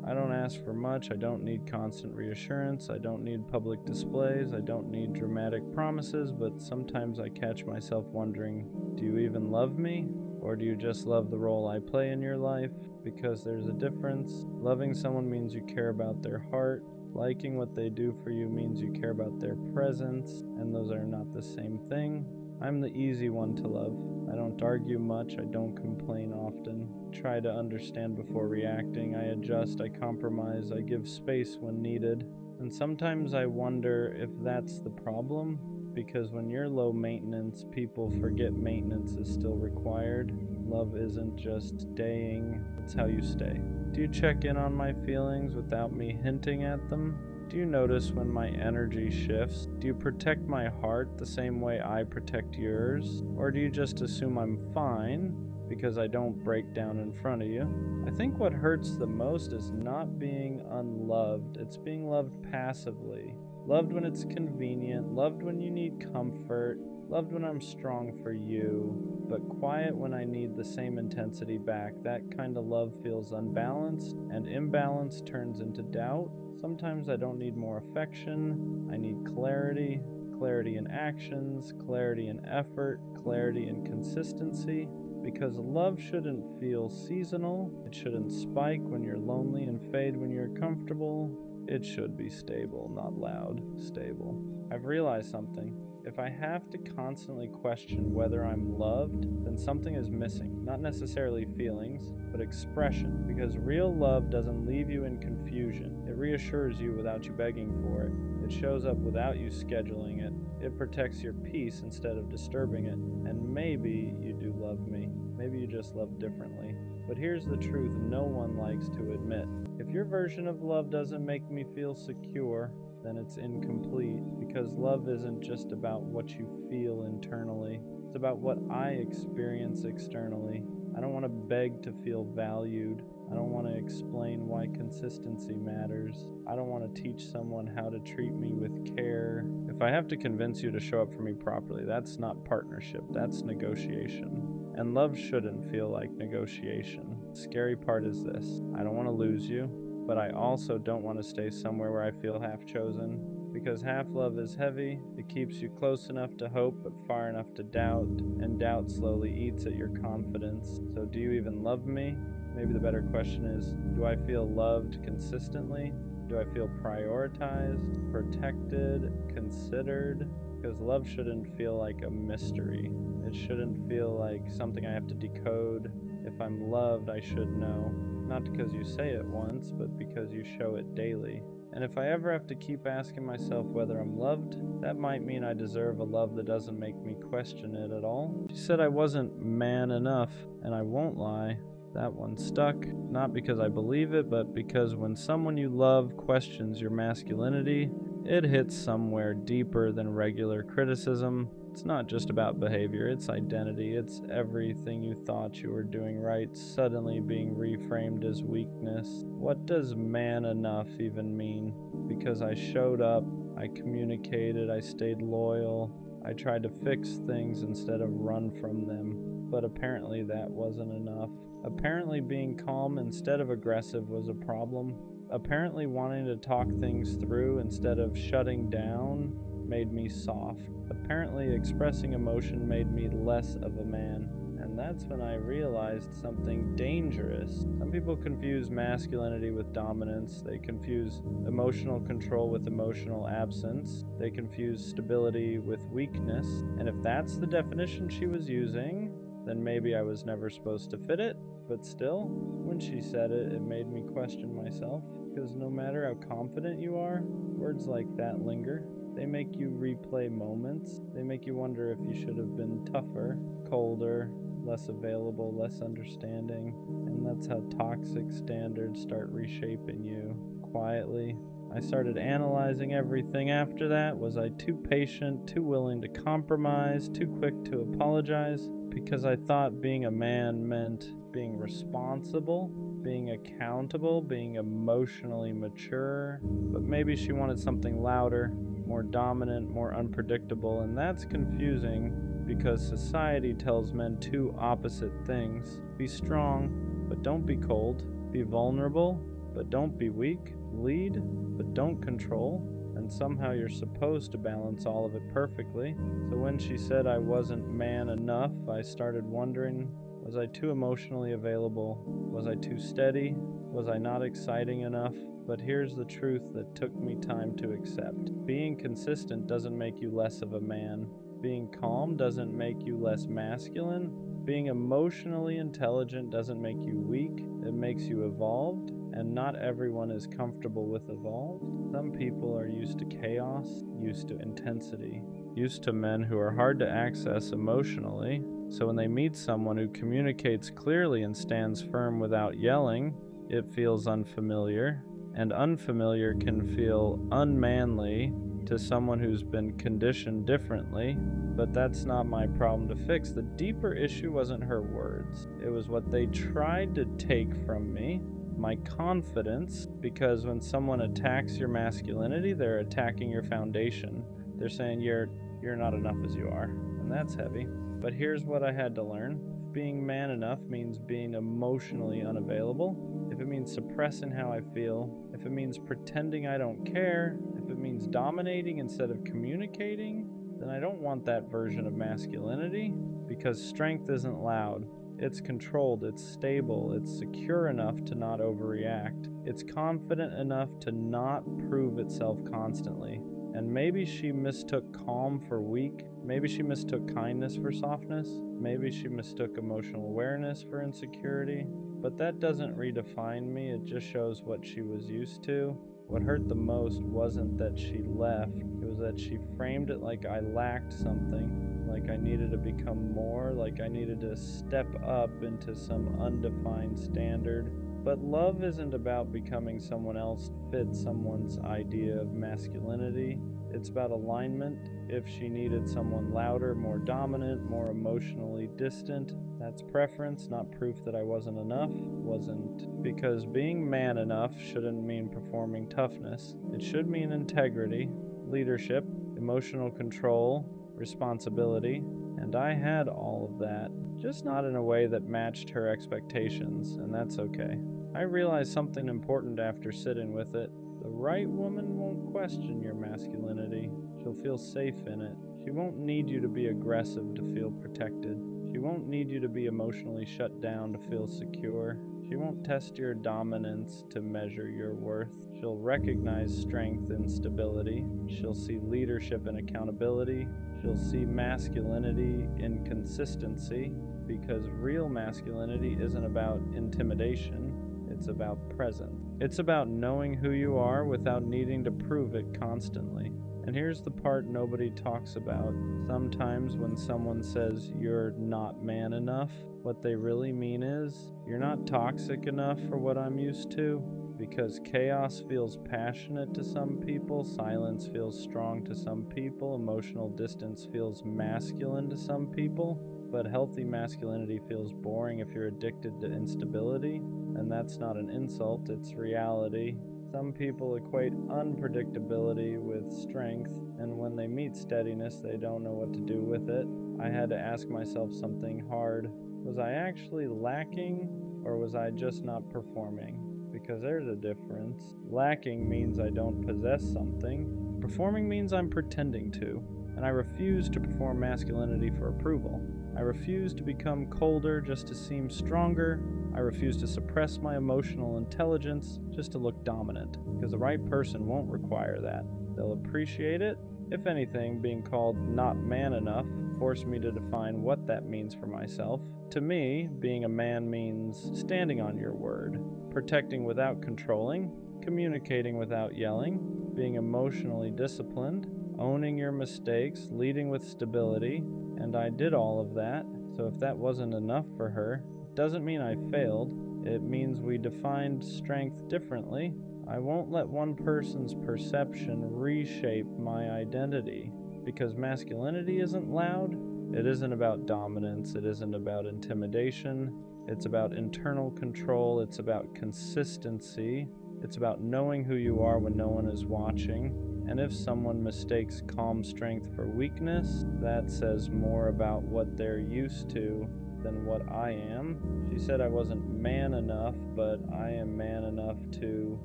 I don't ask for much. I don't need constant reassurance. I don't need public displays. I don't need dramatic promises, but sometimes I catch myself wondering, do you even love me? Or do you just love the role I play in your life? Because there's a difference. Loving someone means you care about their heart. Liking what they do for you means you care about their presence, and those are not the same thing. I'm the easy one to love. I don't argue much. I don't complain often. Try to understand before reacting. I adjust. I compromise. I give space when needed. And sometimes I wonder if that's the problem, because when you're low maintenance, people forget maintenance is still required. Love isn't just staying, it's how you stay. Do you check in on my feelings without me hinting at them? Do you notice when my energy shifts? Do you protect my heart the same way I protect yours? Or do you just assume I'm fine because I don't break down in front of you? I think what hurts the most is not being unloved, it's being loved passively. Loved when it's convenient, loved when you need comfort, loved when I'm strong for you, but quiet when I need the same intensity back. That kind of love feels unbalanced, and imbalance turns into doubt. Sometimes I don't need more affection, I need clarity. Clarity in actions, clarity in effort, clarity in consistency. Because love shouldn't feel seasonal, it shouldn't spike when you're lonely and fade when you're comfortable. It should be stable, not loud, stable. I've realized something. If I have to constantly question whether I'm loved, then something is missing. Not necessarily feelings, but expression. Because real love doesn't leave you in confusion. It reassures you without you begging for it. It shows up without you scheduling it. It protects your peace instead of disturbing it. And maybe you do love me. Maybe you just love differently. But here's the truth no one likes to admit. If your version of love doesn't make me feel secure, then it's incomplete, because love isn't just about what you feel internally. It's about what I experience externally. I don't want to beg to feel valued. I don't want to explain why consistency matters. I don't want to teach someone how to treat me with care. If I have to convince you to show up for me properly, that's not partnership, that's negotiation. And love shouldn't feel like negotiation. The scary part is this: I don't want to lose you, but I also don't want to stay somewhere where I feel half-chosen. Because half-love is heavy, it keeps you close enough to hope, but far enough to doubt, and doubt slowly eats at your confidence. So do you even love me? Maybe the better question is, do I feel loved consistently? Do I feel prioritized, protected, considered? Because love shouldn't feel like a mystery. It shouldn't feel like something I have to decode. If I'm loved, I should know. Not because you say it once, but because you show it daily. And if I ever have to keep asking myself whether I'm loved, that might mean I deserve a love that doesn't make me question it at all. She said I wasn't man enough, and I won't lie. That one stuck, not because I believe it, but because when someone you love questions your masculinity, it hits somewhere deeper than regular criticism. It's not just about behavior, it's identity. It's everything you thought you were doing right suddenly being reframed as weakness. What does man enough even mean? Because I showed up, I communicated, I stayed loyal, I tried to fix things instead of run from them. But apparently that wasn't enough. Apparently being calm instead of aggressive was a problem. Apparently wanting to talk things through instead of shutting down made me soft. Apparently expressing emotion made me less of a man. And that's when I realized something dangerous. Some people confuse masculinity with dominance. They confuse emotional control with emotional absence. They confuse stability with weakness. And if that's the definition she was using, then maybe I was never supposed to fit it. But still, when she said it, it made me question myself. Because no matter how confident you are, words like that linger. They make you replay moments. They make you wonder if you should have been tougher, colder, less available, less understanding. And that's how toxic standards start reshaping you quietly. I started analyzing everything after that. Was I too patient, too willing to compromise, too quick to apologize? Because I thought being a man meant being responsible, being accountable, being emotionally mature. But maybe she wanted something louder, more dominant, more unpredictable, and that's confusing because society tells men two opposite things. Be strong, but don't be cold. Be vulnerable, but don't be weak. Lead, but don't control. And somehow you're supposed to balance all of it perfectly. So when she said I wasn't man enough, I started wondering, was I too emotionally available? Was I too steady? Was I not exciting enough? But here's the truth that took me time to accept. Being consistent doesn't make you less of a man. Being calm doesn't make you less masculine. Being emotionally intelligent doesn't make you weak. It makes you evolved. And not everyone is comfortable with evolved. Some people are used to chaos, used to intensity, used to men who are hard to access emotionally. So when they meet someone who communicates clearly and stands firm without yelling, it feels unfamiliar. And unfamiliar can feel unmanly to someone who's been conditioned differently. But that's not my problem to fix. The deeper issue wasn't her words. It was what they tried to take from me. My confidence, because when someone attacks your masculinity, they're attacking your foundation. They're saying you're not enough as you are, and that's heavy. But here's what I had to learn. Being man enough means being emotionally unavailable. If it means suppressing how I feel, if it means pretending I don't care, if it means dominating instead of communicating, then I don't want that version of masculinity, because strength isn't loud. It's controlled, it's stable, it's secure enough to not overreact. It's confident enough to not prove itself constantly. And maybe she mistook calm for weak. Maybe she mistook kindness for softness. Maybe she mistook emotional awareness for insecurity. But that doesn't redefine me, it just shows what she was used to. What hurt the most wasn't that she left, it was that she framed it like I lacked something. Like I needed to become more, like I needed to step up into some undefined standard. But love isn't about becoming someone else to fit someone's idea of masculinity. It's about alignment. If she needed someone louder, more dominant, more emotionally distant, that's preference, not proof that I wasn't enough. Wasn't. Because being man enough shouldn't mean performing toughness. It should mean integrity, leadership, emotional control, responsibility, and I had all of that, just not in a way that matched her expectations, and that's okay. I realized something important after sitting with it. The right woman won't question your masculinity. She'll feel safe in it. She won't need you to be aggressive to feel protected. She won't need you to be emotionally shut down to feel secure. She won't test your dominance to measure your worth. She'll recognize strength and stability. She'll see leadership and accountability. She'll see masculinity in consistency, because real masculinity isn't about intimidation, it's about presence. It's about knowing who you are without needing to prove it constantly. And here's the part nobody talks about. Sometimes when someone says you're not man enough, what they really mean is you're not toxic enough for what I'm used to. Because chaos feels passionate to some people, silence feels strong to some people, emotional distance feels masculine to some people, but healthy masculinity feels boring if you're addicted to instability, and that's not an insult, it's reality. Some people equate unpredictability with strength, and when they meet steadiness, they don't know what to do with it. I had to ask myself something hard. Was I actually lacking, or was I just not performing? Because there's a difference. Lacking means I don't possess something. Performing means I'm pretending to. And I refuse to perform masculinity for approval. I refuse to become colder just to seem stronger. I refuse to suppress my emotional intelligence just to look dominant. Because the right person won't require that. They'll appreciate it. If anything, being called not man enough forced me to define what that means for myself. To me, being a man means standing on your word, protecting without controlling, communicating without yelling, being emotionally disciplined, owning your mistakes, leading with stability, and I did all of that. So if that wasn't enough for her, it doesn't mean I failed. It means we defined strength differently. I won't let one person's perception reshape my identity, because masculinity isn't loud. It isn't about dominance. It isn't about intimidation. It's about internal control. It's about consistency. It's about knowing who you are when no one is watching. And if someone mistakes calm strength for weakness, that says more about what they're used to than what I am. She said I wasn't man enough, but I am man enough to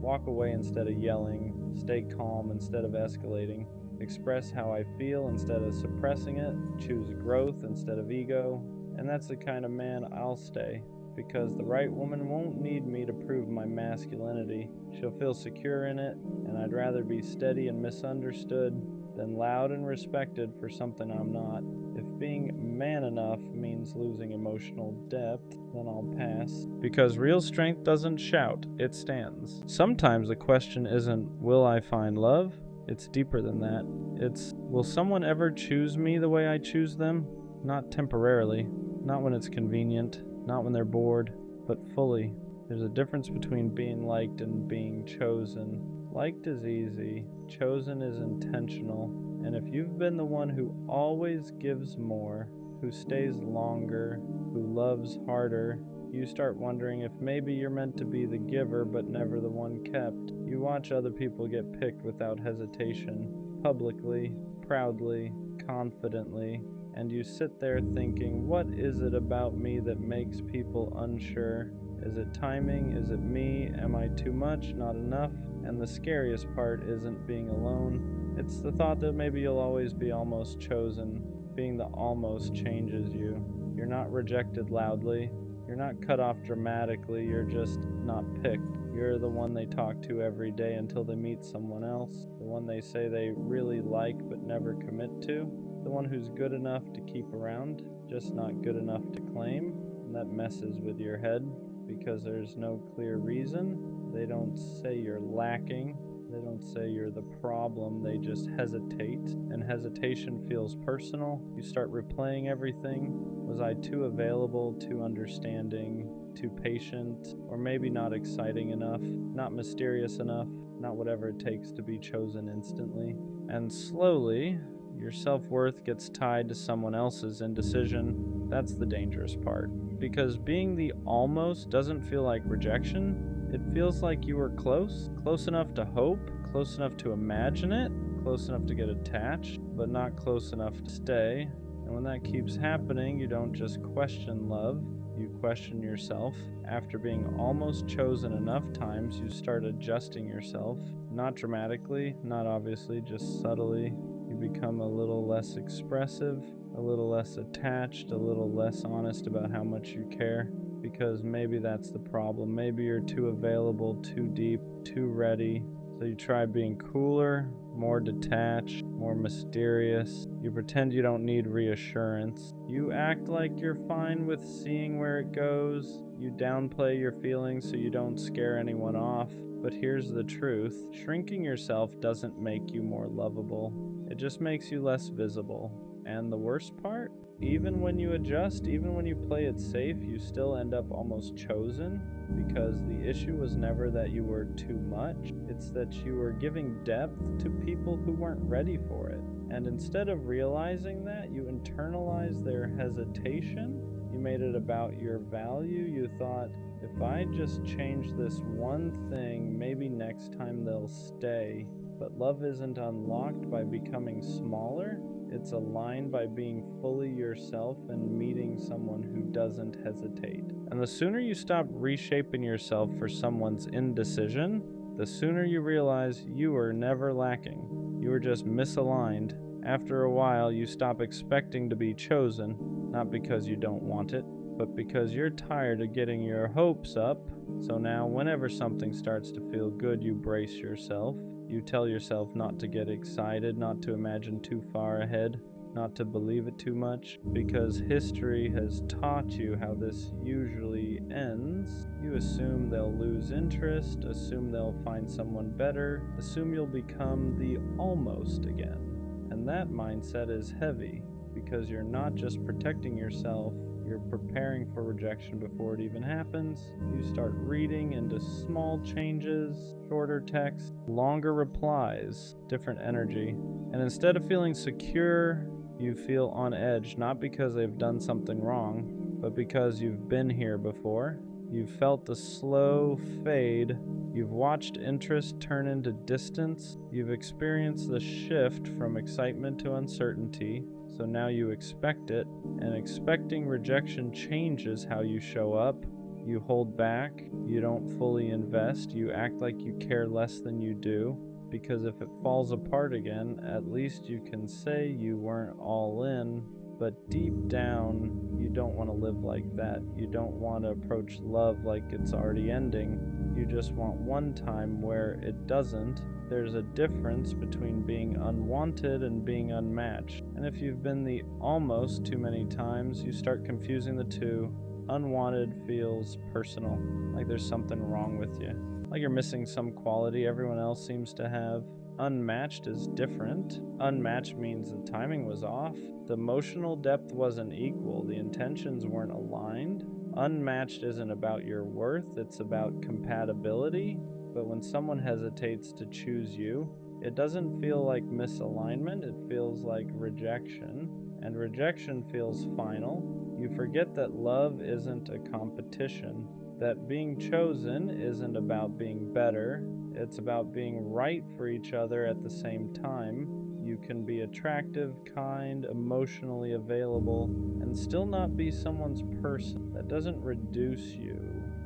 walk away instead of yelling, stay calm instead of escalating, express how I feel instead of suppressing it, choose growth instead of ego, and that's the kind of man I'll stay. Because the right woman won't need me to prove my masculinity. She'll feel secure in it, and I'd rather be steady and misunderstood than loud and respected for something I'm not. If being man enough means losing emotional depth, then I'll pass. Because real strength doesn't shout, it stands. Sometimes the question isn't, will I find love? It's deeper than that. It's, will someone ever choose me the way I choose them? Not temporarily, not when it's convenient, not when they're bored, but fully. There's a difference between being liked and being chosen. Liked is easy, chosen is intentional. And if you've been the one who always gives more, who stays longer, who loves harder, you start wondering if maybe you're meant to be the giver but never the one kept. You watch other people get picked without hesitation, publicly, proudly, confidently, and you sit there thinking, what is it about me that makes people unsure? Is it timing? Is it me? Am I too much? Not enough? And the scariest part isn't being alone. It's the thought that maybe you'll always be almost chosen. Being the almost changes you. You're not rejected loudly. You're not cut off dramatically. You're just not picked. You're the one they talk to every day until they meet someone else. The one they say they really like but never commit to. The one who's good enough to keep around, just not good enough to claim. And that messes with your head because there's no clear reason. They don't say you're lacking. They don't say you're the problem. They just hesitate. And hesitation feels personal. You start replaying everything. Was I too available, too understanding, too patient, or maybe not exciting enough, not mysterious enough, not whatever it takes to be chosen instantly? And slowly, your self-worth gets tied to someone else's indecision. That's the dangerous part. Because being the almost doesn't feel like rejection. It feels like you were close enough to hope, close enough to imagine it, close enough to get attached, but not close enough to stay. And when that keeps happening, you don't just question love, you question yourself. After being almost chosen enough times, you start adjusting yourself. Not dramatically, not obviously, just subtly. You become a little less expressive, a little less attached, a little less honest about how much you care. Because maybe that's the problem. Maybe you're too available, too deep, too ready. So you try being cooler, more detached, more mysterious. You pretend you don't need reassurance. You act like you're fine with seeing where it goes. You downplay your feelings so you don't scare anyone off. But here's the truth. Shrinking yourself doesn't make you more lovable. It just makes you less visible. And the worst part? Even when you adjust, even when you play it safe, you still end up almost chosen, because the issue was never that you were too much, it's that you were giving depth to people who weren't ready for it. And instead of realizing that, you internalized their hesitation, you made it about your value, you thought, if I just change this one thing, maybe next time they'll stay. But love isn't unlocked by becoming smaller. It's aligned by being fully yourself and meeting someone who doesn't hesitate. And the sooner you stop reshaping yourself for someone's indecision, the sooner you realize you were never lacking. You were just misaligned. After a while, you stop expecting to be chosen, not because you don't want it, but because you're tired of getting your hopes up. So now, whenever something starts to feel good, you brace yourself. You tell yourself not to get excited, not to imagine too far ahead, not to believe it too much, because history has taught you how this usually ends. You assume they'll lose interest, assume they'll find someone better, assume you'll become the almost again. And that mindset is heavy, because you're not just protecting yourself, you're preparing for rejection before it even happens. You start reading into small changes, shorter text, longer replies, different energy. And instead of feeling secure, you feel on edge, not because they've done something wrong, but because you've been here before. You've felt the slow fade You've watched interest turn into distance. You've experienced the shift from excitement to uncertainty, so now you expect it, and expecting rejection changes how you show up. You hold back, you don't fully invest, you act like you care less than you do, because if it falls apart again, at least you can say you weren't all in, but deep down, you don't want to live like that. You don't want to approach love like it's already ending. You just want one time where it doesn't. There's a difference between being unwanted and being unmatched. And if you've been the almost too many times, you start confusing the two. Unwanted feels personal, like there's something wrong with you, like you're missing some quality everyone else seems to have. Unmatched is different. Unmatched means the timing was off, the emotional depth wasn't equal, the intentions weren't aligned. Unmatched isn't about your worth, it's about compatibility. But when someone hesitates to choose you, it doesn't feel like misalignment, it feels like rejection. And rejection feels final. You forget that love isn't a competition, that being chosen isn't about being better, it's about being right for each other at the same time. You can be attractive, kind, emotionally available, and still not be someone's person. That doesn't reduce you.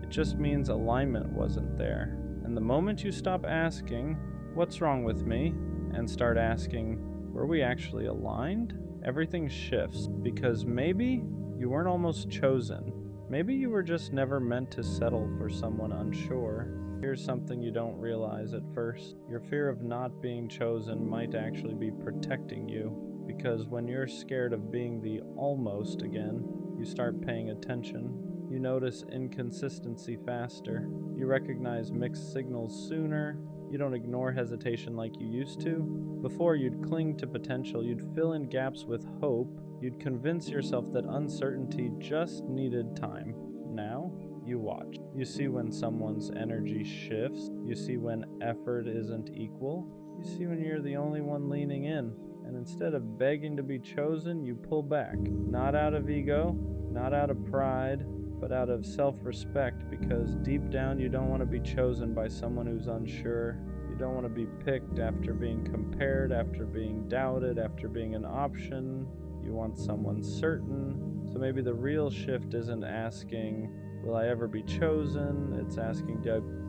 It just means alignment wasn't there. And the moment you stop asking, "What's wrong with me?" and start asking, "Were we actually aligned?" everything shifts, because maybe you weren't almost chosen. Maybe you were just never meant to settle for someone unsure. Here's something you don't realize at first. Your fear of not being chosen might actually be protecting you, because when you're scared of being the almost again, you start paying attention. You notice inconsistency faster. You recognize mixed signals sooner. You don't ignore hesitation like you used to. Before, you'd cling to potential. You'd fill in gaps with hope. You'd convince yourself that uncertainty just needed time. Now, you watch. You see when someone's energy shifts. You see when effort isn't equal. You see when you're the only one leaning in. And instead of begging to be chosen, you pull back. Not out of ego, not out of pride, but out of self-respect, because deep down you don't want to be chosen by someone who's unsure. You don't want to be picked after being compared, after being doubted, after being an option. You want someone certain. So maybe the real shift isn't asking, "Will I ever be chosen?" It's asking,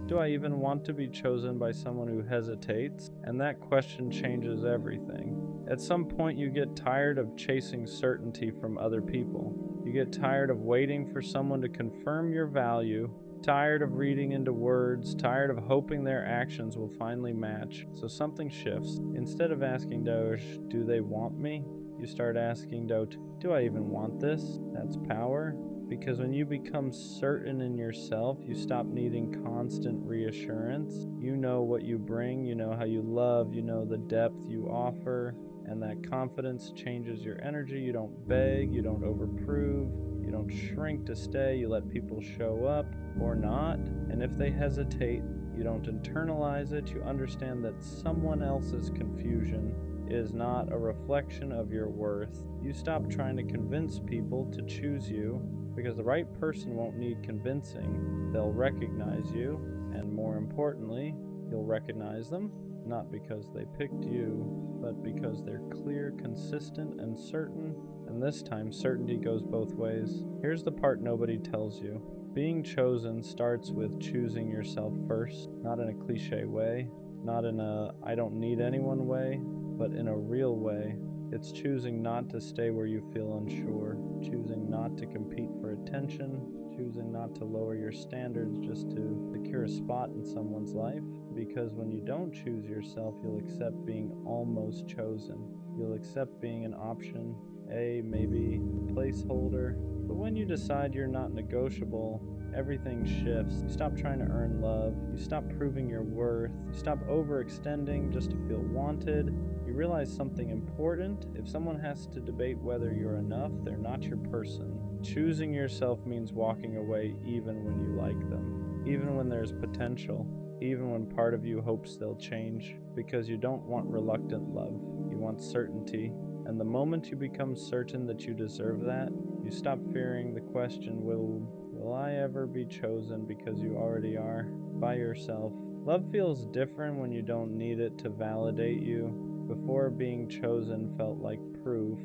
do I even want to be chosen by someone who hesitates? And that question changes everything. At some point you get tired of chasing certainty from other people. You get tired of waiting for someone to confirm your value, tired of reading into words, tired of hoping their actions will finally match. So something shifts. Instead of asking, do they want me? You start asking, do I even want this? That's power. Because when you become certain in yourself, you stop needing constant reassurance. You know what you bring, you know how you love, you know the depth you offer. And that confidence changes your energy. You don't beg, you don't overprove, you don't shrink to stay, you let people show up or not. And if they hesitate, you don't internalize it. You understand that someone else's confusion is not a reflection of your worth. You stop trying to convince people to choose you, because the right person won't need convincing. They'll recognize you, and more importantly, you'll recognize them. Not because they picked you, but because they're clear, consistent, and certain. And this time, certainty goes both ways. Here's the part nobody tells you. Being chosen starts with choosing yourself first, not in a cliche way, not in a "I don't need anyone" way, but in a real way. It's choosing not to stay where you feel unsure, choosing not to compete for attention, choosing not to lower your standards just to secure a spot in someone's life. Because when you don't choose yourself, you'll accept being almost chosen. You'll accept being an option, maybe a placeholder. But when you decide you're not negotiable, everything shifts. You stop trying to earn love. You stop proving your worth. You stop overextending just to feel wanted. You realize something important. If someone has to debate whether you're enough, they're not your person. Choosing yourself means walking away even when you like them, even when there's potential, even when part of you hopes they'll change, because you don't want reluctant love. You want certainty. And the moment you become certain that you deserve that, you stop fearing the question, will I ever be chosen, because you already are, by yourself. Love feels different when you don't need it to validate you. Before, being chosen felt like proof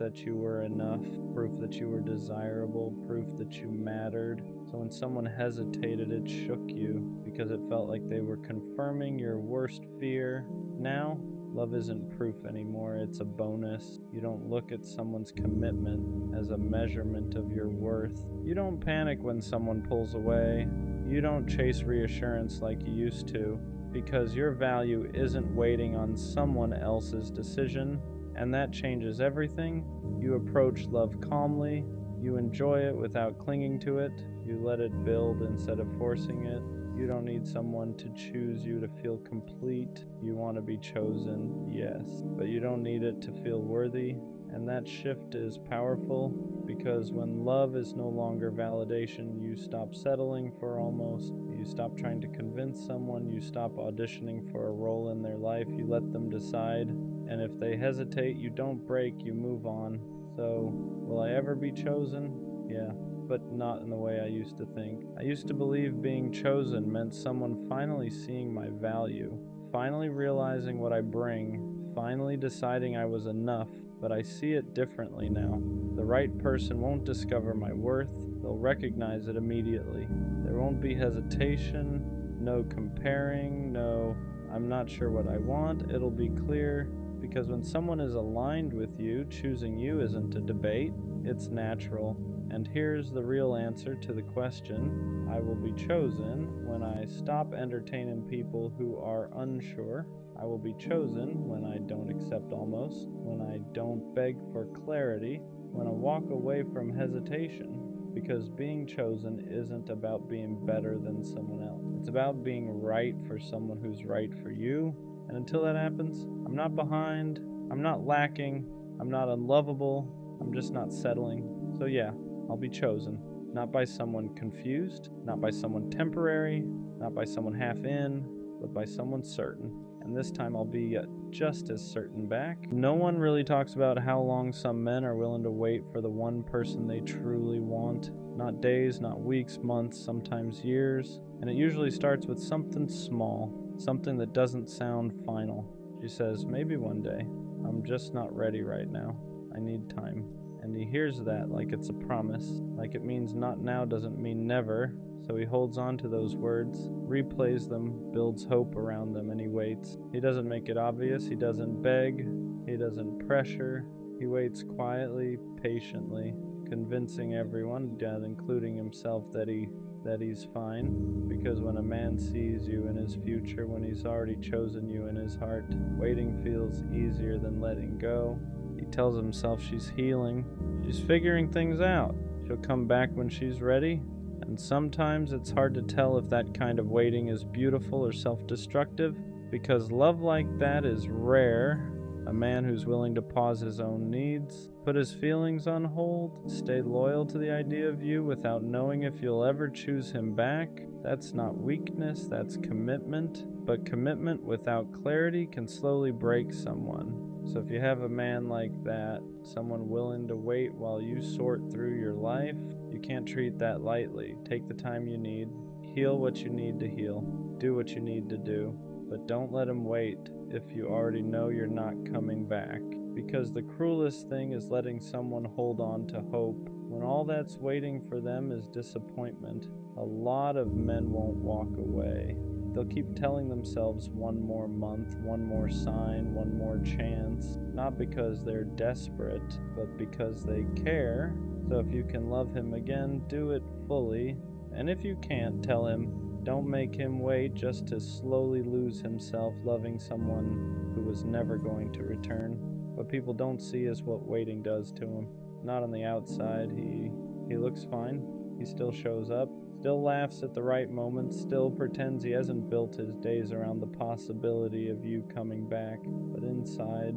that you were enough, proof that you were desirable, proof that you mattered. So when someone hesitated, it shook you because it felt like they were confirming your worst fear. Now, love isn't proof anymore, it's a bonus. You don't look at someone's commitment as a measurement of your worth. You don't panic when someone pulls away. You don't chase reassurance like you used to, because your value isn't waiting on someone else's decision, and that changes everything. You approach love calmly, you enjoy it without clinging to it, you let it build instead of forcing it. You don't need someone to choose you to feel complete. You want to be chosen, yes, but you don't need it to feel worthy. And that shift is powerful, because when love is no longer validation, you stop settling for almost. You stop trying to convince someone. You stop auditioning for a role in their life. You let them decide. And if they hesitate, you don't break, you move on. So, will I ever be chosen? Yeah, but not in the way I used to think. I used to believe being chosen meant someone finally seeing my value, finally realizing what I bring, finally deciding I was enough. But I see it differently now. The right person won't discover my worth, they'll recognize it immediately. There won't be hesitation, no comparing, no, I'm not sure what I want. It'll be clear, because when someone is aligned with you, choosing you isn't a debate, it's natural. And here's the real answer to the question: I will be chosen when I stop entertaining people who are unsure. I will be chosen when I don't accept almost, when I don't beg for clarity, when I walk away from hesitation. Because being chosen isn't about being better than someone else. It's about being right for someone who's right for you. And until that happens, I'm not behind, I'm not lacking, I'm not unlovable, I'm just not settling. So yeah, I'll be chosen. Not by someone confused, not by someone temporary, not by someone half in, but by someone certain. And this time I'll be just as certain back. No one really talks about how long some men are willing to wait for the one person they truly want. Not days, not weeks, months, sometimes years. And it usually starts with something small, something that doesn't sound final. She says, maybe one day. I'm just not ready right now. I need time. And he hears that like it's a promise, like it means not now doesn't mean never. So he holds on to those words, replays them, builds hope around them, and he waits. He doesn't make it obvious, he doesn't beg, he doesn't pressure. He waits quietly, patiently, convincing everyone, including himself, that he's fine. Because when a man sees you in his future, when he's already chosen you in his heart, waiting feels easier than letting go. He tells himself she's healing, she's figuring things out. She'll come back when she's ready. And sometimes it's hard to tell if that kind of waiting is beautiful or self-destructive, because love like that is rare. A man who's willing to pause his own needs, put his feelings on hold, stay loyal to the idea of you without knowing if you'll ever choose him back. That's not weakness, that's commitment. But commitment without clarity can slowly break someone. So if you have a man like that, someone willing to wait while you sort through your life, you can't treat that lightly. Take the time you need, heal what you need to heal, do what you need to do, but don't let him wait if you already know you're not coming back. Because the cruelest thing is letting someone hold on to hope when all that's waiting for them is disappointment. A lot of men won't walk away. They'll keep telling themselves one more month, one more sign, one more chance, not because they're desperate, but because they care. So if you can love him again, do it fully. And if you can't, tell him, don't make him wait just to slowly lose himself loving someone who was never going to return. What people don't see is what waiting does to him. Not on the outside. He looks fine. He still shows up. Still laughs at the right moment, still pretends he hasn't built his days around the possibility of you coming back. But inside,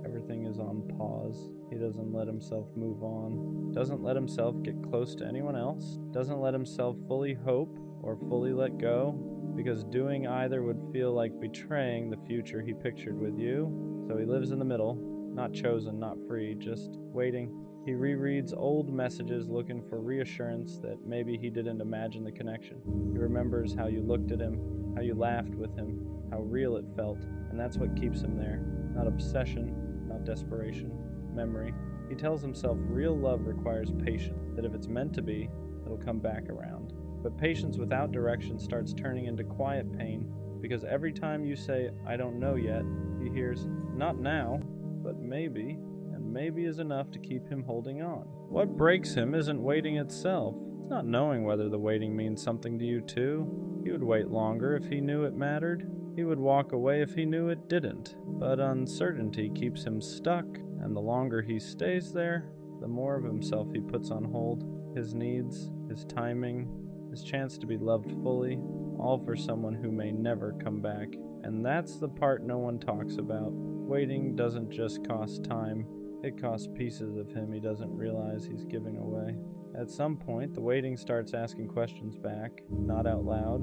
everything is on pause. He doesn't let himself move on, doesn't let himself get close to anyone else, doesn't let himself fully hope or fully let go, because doing either would feel like betraying the future he pictured with you. So he lives in the middle, not chosen, not free, just waiting. He rereads old messages looking for reassurance that maybe he didn't imagine the connection. He remembers how you looked at him, how you laughed with him, how real it felt, and that's what keeps him there. Not obsession, not desperation, memory. He tells himself real love requires patience, that if it's meant to be, it'll come back around. But patience without direction starts turning into quiet pain, because every time you say, "I don't know yet," he hears, "Not now, but maybe," and maybe is enough to keep him holding on. What breaks him isn't waiting itself. It's not knowing whether the waiting means something to you too. He would wait longer if he knew it mattered. He would walk away if he knew it didn't. But uncertainty keeps him stuck, and the longer he stays there, the more of himself he puts on hold. His needs, his timing, his chance to be loved fully, all for someone who may never come back. And that's the part no one talks about. Waiting doesn't just cost time, it costs pieces of him he doesn't realize he's giving away. At some point, the waiting starts asking questions back, not out loud,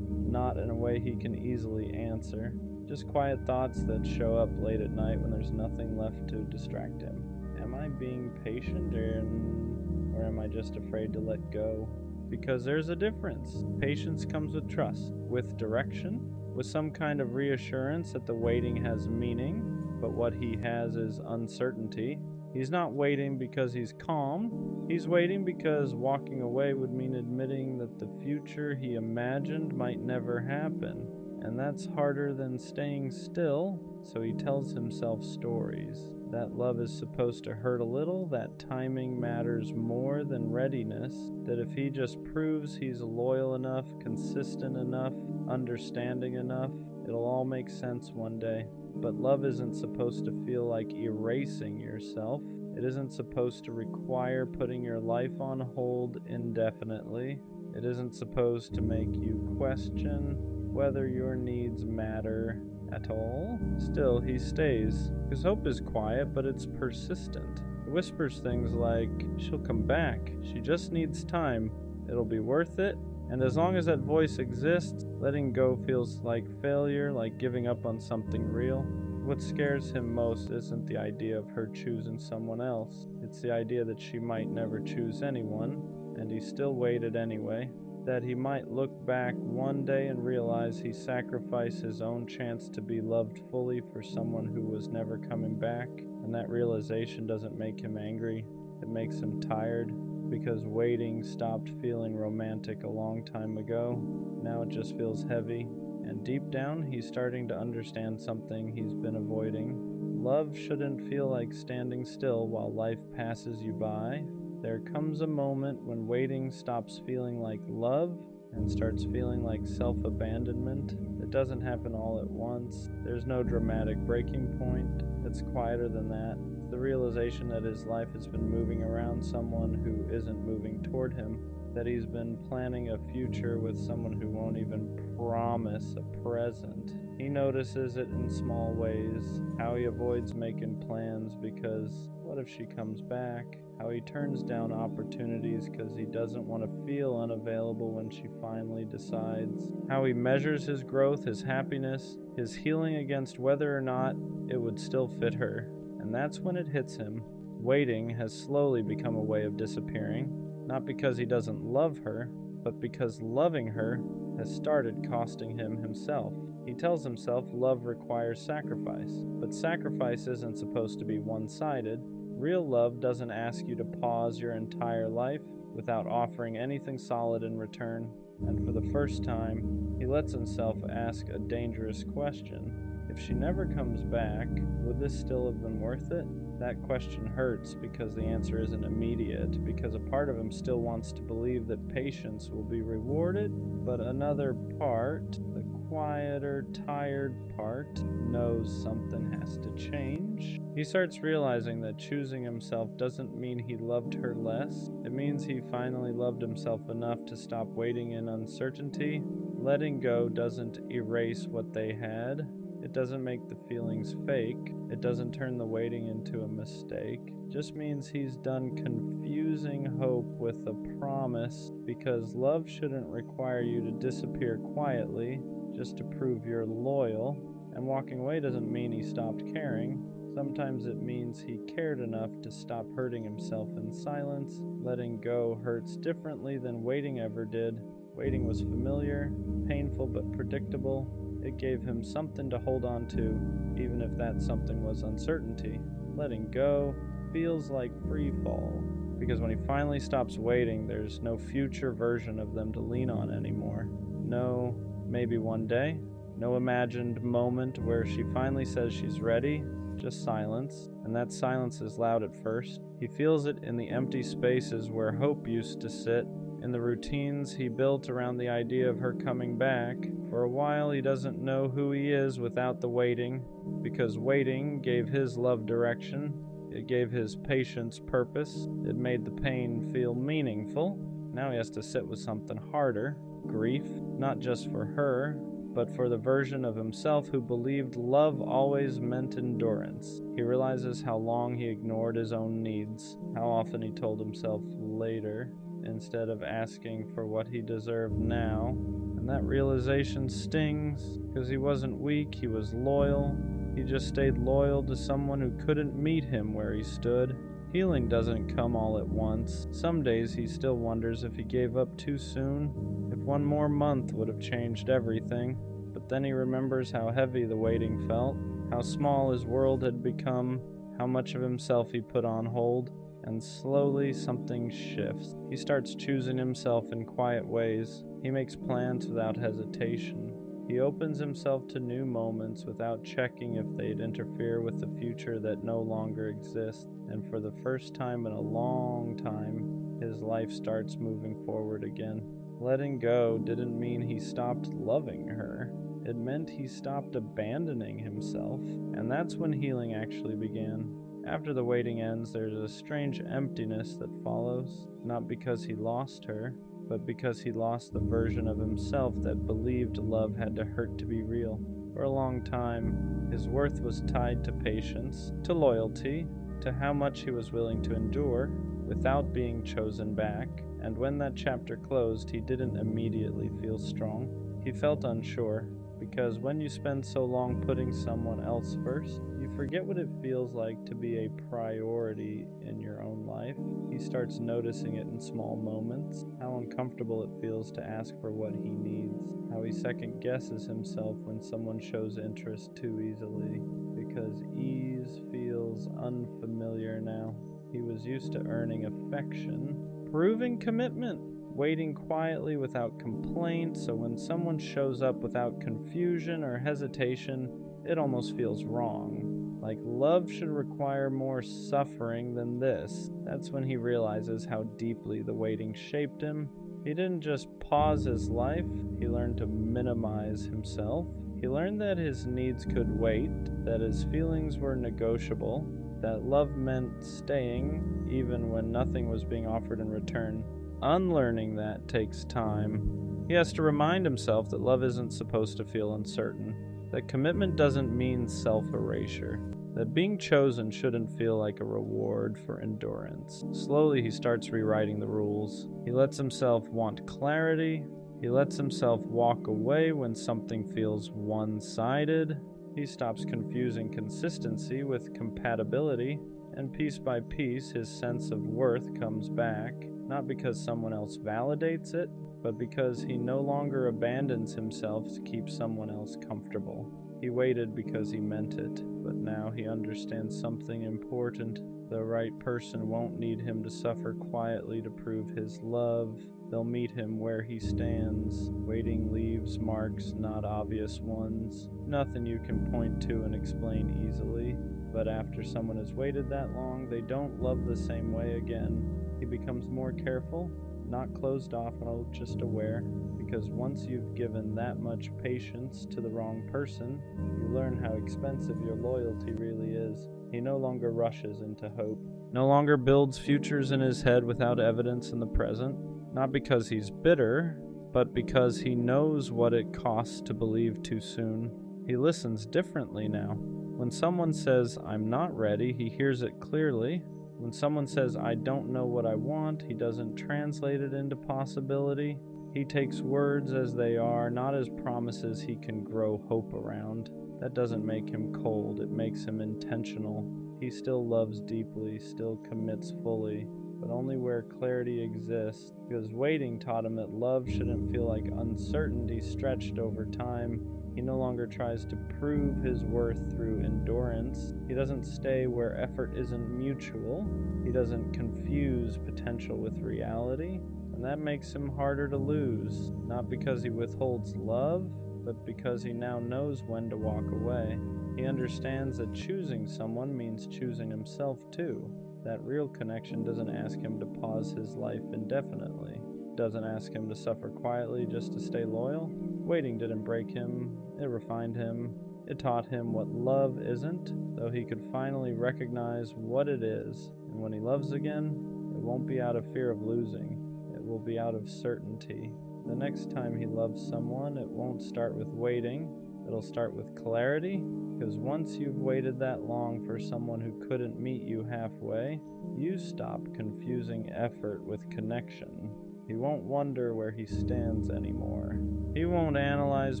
not in a way he can easily answer, just quiet thoughts that show up late at night when there's nothing left to distract him. Am I being patient, or am I just afraid to let go? Because there's a difference. Patience comes with trust, with direction, with some kind of reassurance that the waiting has meaning, but what he has is uncertainty. He's not waiting because he's calm. He's waiting because walking away would mean admitting that the future he imagined might never happen. And that's harder than staying still, so he tells himself stories. That love is supposed to hurt a little, that timing matters more than readiness, that if he just proves he's loyal enough, consistent enough, understanding enough, it'll all make sense one day. But love isn't supposed to feel like erasing yourself. It isn't supposed to require putting your life on hold indefinitely. It isn't supposed to make you question whether your needs matter at all. Still, he stays. His hope is quiet, but it's persistent. He whispers things like, "She'll come back. She just needs time. It'll be worth it." And as long as that voice exists, letting go feels like failure, like giving up on something real. What scares him most isn't the idea of her choosing someone else. It's the idea that she might never choose anyone, and he still waited anyway. That he might look back one day and realize he sacrificed his own chance to be loved fully for someone who was never coming back. And that realization doesn't make him angry. It makes him tired, because waiting stopped feeling romantic a long time ago. Now it just feels heavy. And deep down, he's starting to understand something he's been avoiding. Love shouldn't feel like standing still while life passes you by. There comes a moment when waiting stops feeling like love and starts feeling like self-abandonment. It doesn't happen all at once. There's no dramatic breaking point. It's quieter than that. It's the realization that his life has been moving around someone who isn't moving toward him, that he's been planning a future with someone who won't even promise a present. He notices it in small ways, how he avoids making plans because what if she comes back? How he turns down opportunities because he doesn't want to feel unavailable when she finally decides. How he measures his growth, his happiness, his healing against whether or not it would still fit her. And that's when it hits him. Waiting has slowly become a way of disappearing, not because he doesn't love her, but because loving her has started costing him himself. He tells himself love requires sacrifice, but sacrifice isn't supposed to be one-sided. Real love doesn't ask you to pause your entire life without offering anything solid in return. And for the first time, he lets himself ask a dangerous question. If she never comes back, would this still have been worth it? That question hurts because the answer isn't immediate, because a part of him still wants to believe that patience will be rewarded, but another part, the quieter, tired part, knows something has to change. He starts realizing that choosing himself doesn't mean he loved her less. It means he finally loved himself enough to stop waiting in uncertainty. Letting go doesn't erase what they had. It doesn't make the feelings fake. It doesn't turn the waiting into a mistake. It just means he's done confusing hope with a promise, because love shouldn't require you to disappear quietly just to prove you're loyal. And walking away doesn't mean he stopped caring. Sometimes it means he cared enough to stop hurting himself in silence. Letting go hurts differently than waiting ever did. Waiting was familiar, painful but predictable. It gave him something to hold on to, even if that something was uncertainty. Letting go feels like free fall, because when he finally stops waiting, there's no future version of them to lean on anymore. No, maybe one day. No imagined moment where she finally says she's ready. Just silence, and that silence is loud at first. He feels it in the empty spaces where hope used to sit, in the routines he built around the idea of her coming back. For a while he doesn't know who he is without the waiting, because waiting gave his love direction, it gave his patience purpose, it made the pain feel meaningful. Now he has to sit with something harder, grief, not just for her, but for the version of himself who believed love always meant endurance. He realizes how long he ignored his own needs, how often he told himself later, instead of asking for what he deserved now. And that realization stings, because he wasn't weak, he was loyal. He just stayed loyal to someone who couldn't meet him where he stood. Healing doesn't come all at once. Some days he still wonders if he gave up too soon, if one more month would have changed everything. But then he remembers how heavy the waiting felt, how small his world had become, how much of himself he put on hold, and slowly something shifts. He starts choosing himself in quiet ways. He makes plans without hesitation. He opens himself to new moments without checking if they'd interfere with the future that no longer exists. And for the first time in a long time, his life starts moving forward again. Letting go didn't mean he stopped loving her. It meant he stopped abandoning himself. And that's when healing actually began. After the waiting ends, there's a strange emptiness that follows, not because he lost her, but because he lost the version of himself that believed love had to hurt to be real. For a long time, his worth was tied to patience, to loyalty, to how much he was willing to endure without being chosen back. And when that chapter closed, he didn't immediately feel strong. He felt unsure, because when you spend so long putting someone else first, you forget what it feels like to be a priority in your own life. He starts noticing it in small moments, how uncomfortable it feels to ask for what he needs, how he second guesses himself when someone shows interest too easily, because ease feels unfamiliar now. He was used to earning affection, proving commitment, waiting quietly without complaint, so when someone shows up without confusion or hesitation, it almost feels wrong. Like love should require more suffering than this. That's when he realizes how deeply the waiting shaped him. He didn't just pause his life, he learned to minimize himself. He learned that his needs could wait, that his feelings were negotiable, that love meant staying even when nothing was being offered in return. Unlearning that takes time. He has to remind himself that love isn't supposed to feel uncertain, that commitment doesn't mean self-erasure, that being chosen shouldn't feel like a reward for endurance. Slowly he starts rewriting the rules. He lets himself want clarity. He lets himself walk away when something feels one-sided. He stops confusing consistency with compatibility, and piece by piece his sense of worth comes back. Not because someone else validates it, but because he no longer abandons himself to keep someone else comfortable. He waited because he meant it, but now he understands something important. The right person won't need him to suffer quietly to prove his love. They'll meet him where he stands. Waiting leaves marks, not obvious ones. Nothing you can point to and explain easily. But after someone has waited that long, they don't love the same way again. He becomes more careful, not closed off, just aware, because once you've given that much patience to the wrong person, you learn how expensive your loyalty really is. He no longer rushes into hope, no longer builds futures in his head without evidence in the present, not because he's bitter, but because he knows what it costs to believe too soon. He listens differently now. When someone says, "I'm not ready," he hears it clearly. When someone says, "I don't know what I want," he doesn't translate it into possibility. He takes words as they are, not as promises he can grow hope around. That doesn't make him cold, it makes him intentional. He still loves deeply, still commits fully, but only where clarity exists, because waiting taught him that love shouldn't feel like uncertainty stretched over time. He no longer tries to prove his worth through endurance. He doesn't stay where effort isn't mutual. He doesn't confuse potential with reality. And that makes him harder to lose, not because he withholds love, but because he now knows when to walk away. He understands that choosing someone means choosing himself too. That real connection doesn't ask him to pause his life indefinitely. It doesn't ask him to suffer quietly just to stay loyal. Waiting didn't break him, it refined him. It taught him what love isn't, though he could finally recognize what it is. And when he loves again, it won't be out of fear of losing. It will be out of certainty. The next time he loves someone, it won't start with waiting. It'll start with clarity, because once you've waited that long for someone who couldn't meet you halfway, you stop confusing effort with connection. He won't wonder where he stands anymore. He won't analyze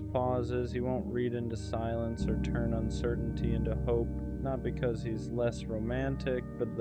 pauses, he won't read into silence or turn uncertainty into hope, not because he's less romantic, but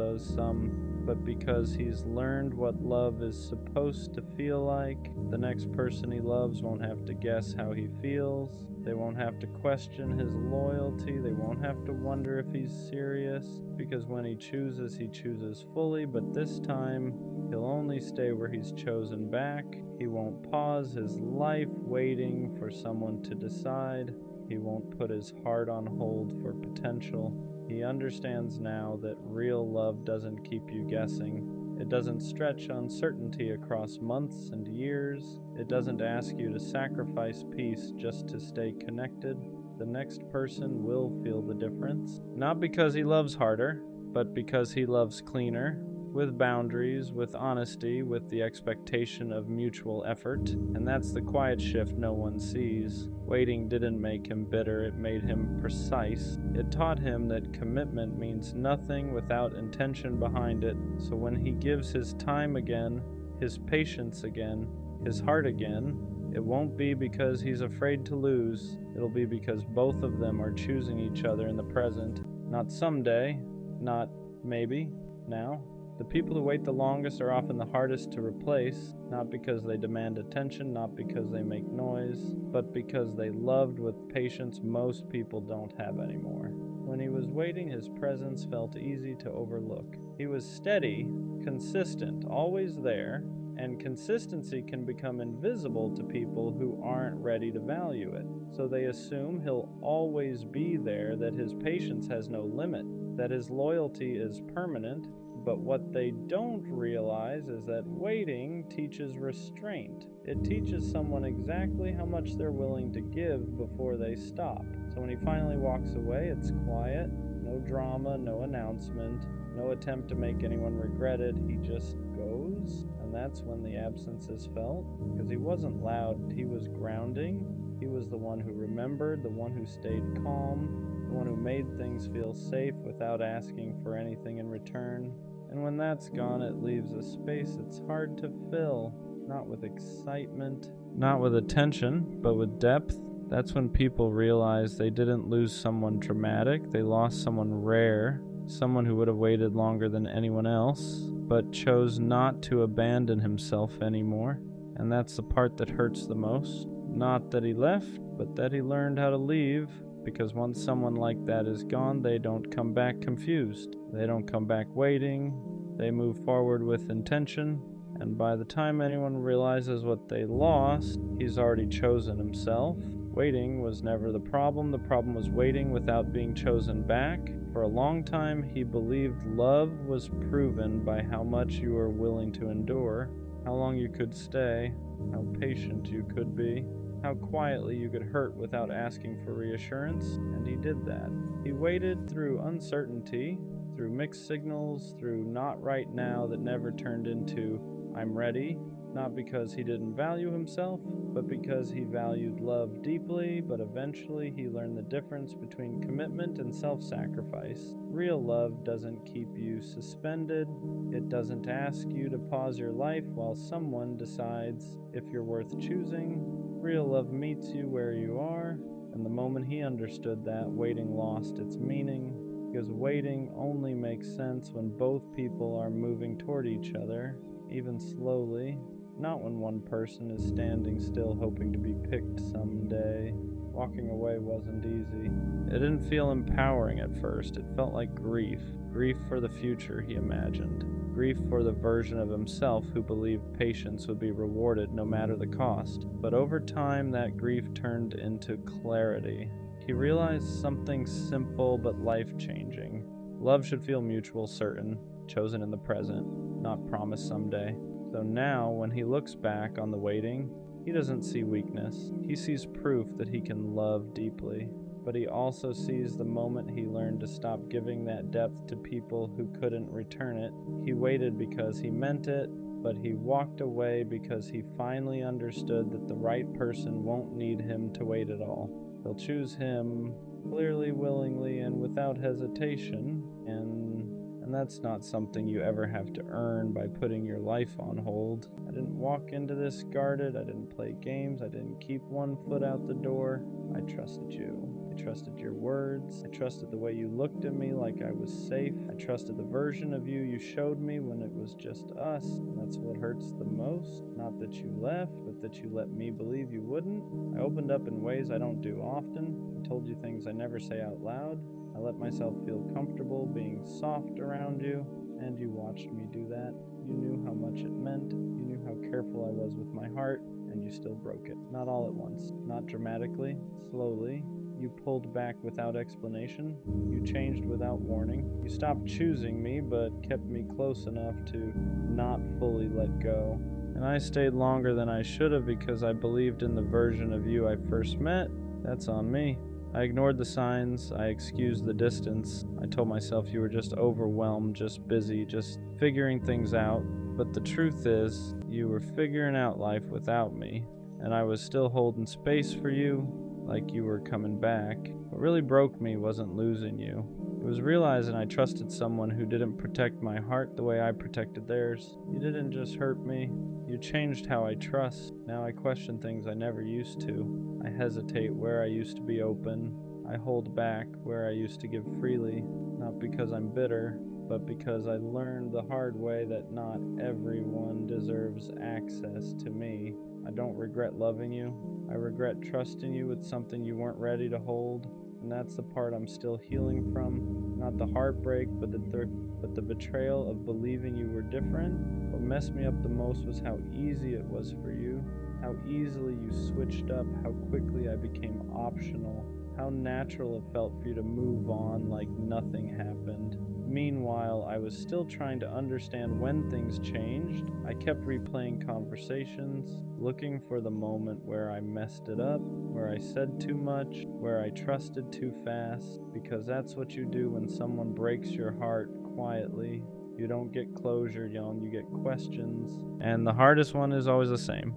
because he's learned what love is supposed to feel like. The next person he loves won't have to guess how he feels. They won't have to question his loyalty. They won't have to wonder if he's serious, because when he chooses fully, but this time he'll only stay where he's chosen back. He won't pause his life waiting for someone to decide. He won't put his heart on hold for potential. He understands now that real love doesn't keep you guessing. It doesn't stretch uncertainty across months and years. It doesn't ask you to sacrifice peace just to stay connected. The next person will feel the difference. Not because he loves harder, but because he loves cleaner, with boundaries, with honesty, with the expectation of mutual effort. And that's the quiet shift no one sees. Waiting didn't make him bitter, it made him precise. It taught him that commitment means nothing without intention behind it. So when he gives his time again, his patience again, his heart again, it won't be because he's afraid to lose. It'll be because both of them are choosing each other in the present. Not someday, not maybe, now. The people who wait the longest are often the hardest to replace, not because they demand attention, not because they make noise, but because they loved with patience most people don't have anymore. When he was waiting, his presence felt easy to overlook. He was steady, consistent, always there, and consistency can become invisible to people who aren't ready to value it. So they assume he'll always be there, that his patience has no limit, that his loyalty is permanent. But what they don't realize is that waiting teaches restraint. It teaches someone exactly how much they're willing to give before they stop. So when he finally walks away, it's quiet, no drama, no announcement, no attempt to make anyone regret it. He just goes, and that's when the absence is felt, because he wasn't loud, he was grounding. He was the one who remembered, the one who stayed calm, the one who made things feel safe without asking for anything in return. And when that's gone, it leaves a space it's hard to fill, not with excitement, not with attention, but with depth. That's when people realize they didn't lose someone dramatic, they lost someone rare, someone who would have waited longer than anyone else, but chose not to abandon himself anymore. And that's the part that hurts the most. Not that he left, but that he learned how to leave. Because once someone like that is gone, they don't come back confused. They don't come back waiting. They move forward with intention. And by the time anyone realizes what they lost, he's already chosen himself. Waiting was never the problem. The problem was waiting without being chosen back. For a long time, he believed love was proven by how much you were willing to endure, how long you could stay, how patient you could be, how quietly you could hurt without asking for reassurance, and he did that. He waited through uncertainty, through mixed signals, through not right now that never turned into I'm ready, not because he didn't value himself, but because he valued love deeply. But eventually he learned the difference between commitment and self-sacrifice. Real love doesn't keep you suspended. It doesn't ask you to pause your life while someone decides if you're worth choosing. Real love meets you where you are, and the moment he understood that, waiting lost its meaning. Because waiting only makes sense when both people are moving toward each other, even slowly, not when one person is standing still hoping to be picked someday. Walking away wasn't easy. It didn't feel empowering at first. It felt like grief. Grief for the future he imagined. Grief for the version of himself who believed patience would be rewarded no matter the cost. But over time, that grief turned into clarity. He realized something simple but life-changing. Love should feel mutual, certain, chosen in the present, not promised someday. So now, when he looks back on the waiting, he doesn't see weakness. He sees proof that he can love deeply. But he also sees the moment he learned to stop giving that depth to people who couldn't return it. He waited because he meant it, but he walked away because he finally understood that the right person won't need him to wait at all. They'll choose him clearly, willingly, and without hesitation, and that's not something you ever have to earn by putting your life on hold. I didn't walk into this guarded, I didn't play games, I didn't keep one foot out the door. I trusted you. I trusted your words. I trusted the way you looked at me like I was safe. I trusted the version of you showed me when it was just us. And that's what hurts the most. Not that you left, but that you let me believe you wouldn't. I opened up in ways I don't do often. I told you things I never say out loud. I let myself feel comfortable being soft around you, and you watched me do that. You knew how much it meant. You knew how careful I was with my heart, and you still broke it. Not all at once, not dramatically, slowly. You pulled back without explanation. You changed without warning. You stopped choosing me, but kept me close enough to not fully let go. And I stayed longer than I should have because I believed in the version of you I first met. That's on me. I ignored the signs. I excused the distance. I told myself you were just overwhelmed, just busy, just figuring things out. But the truth is, you were figuring out life without me, and I was still holding space for you, like you were coming back. What really broke me wasn't losing you. It was realizing I trusted someone who didn't protect my heart the way I protected theirs. You didn't just hurt me, you changed how I trust. Now I question things I never used to. I hesitate where I used to be open. I hold back where I used to give freely, not because I'm bitter, but because I learned the hard way that not everyone deserves access to me. I don't regret loving you. I regret trusting you with something you weren't ready to hold. And that's the part I'm still healing from. Not the heartbreak, but the betrayal of believing you were different. What messed me up the most was how easy it was for you. How easily you switched up, how quickly I became optional. How natural it felt for you to move on like nothing happened. Meanwhile, I was still trying to understand when things changed. I kept replaying conversations, looking for the moment where I messed it up, where I said too much, where I trusted too fast, because that's what you do when someone breaks your heart quietly. You don't get closure, you get questions. And the hardest one is always the same.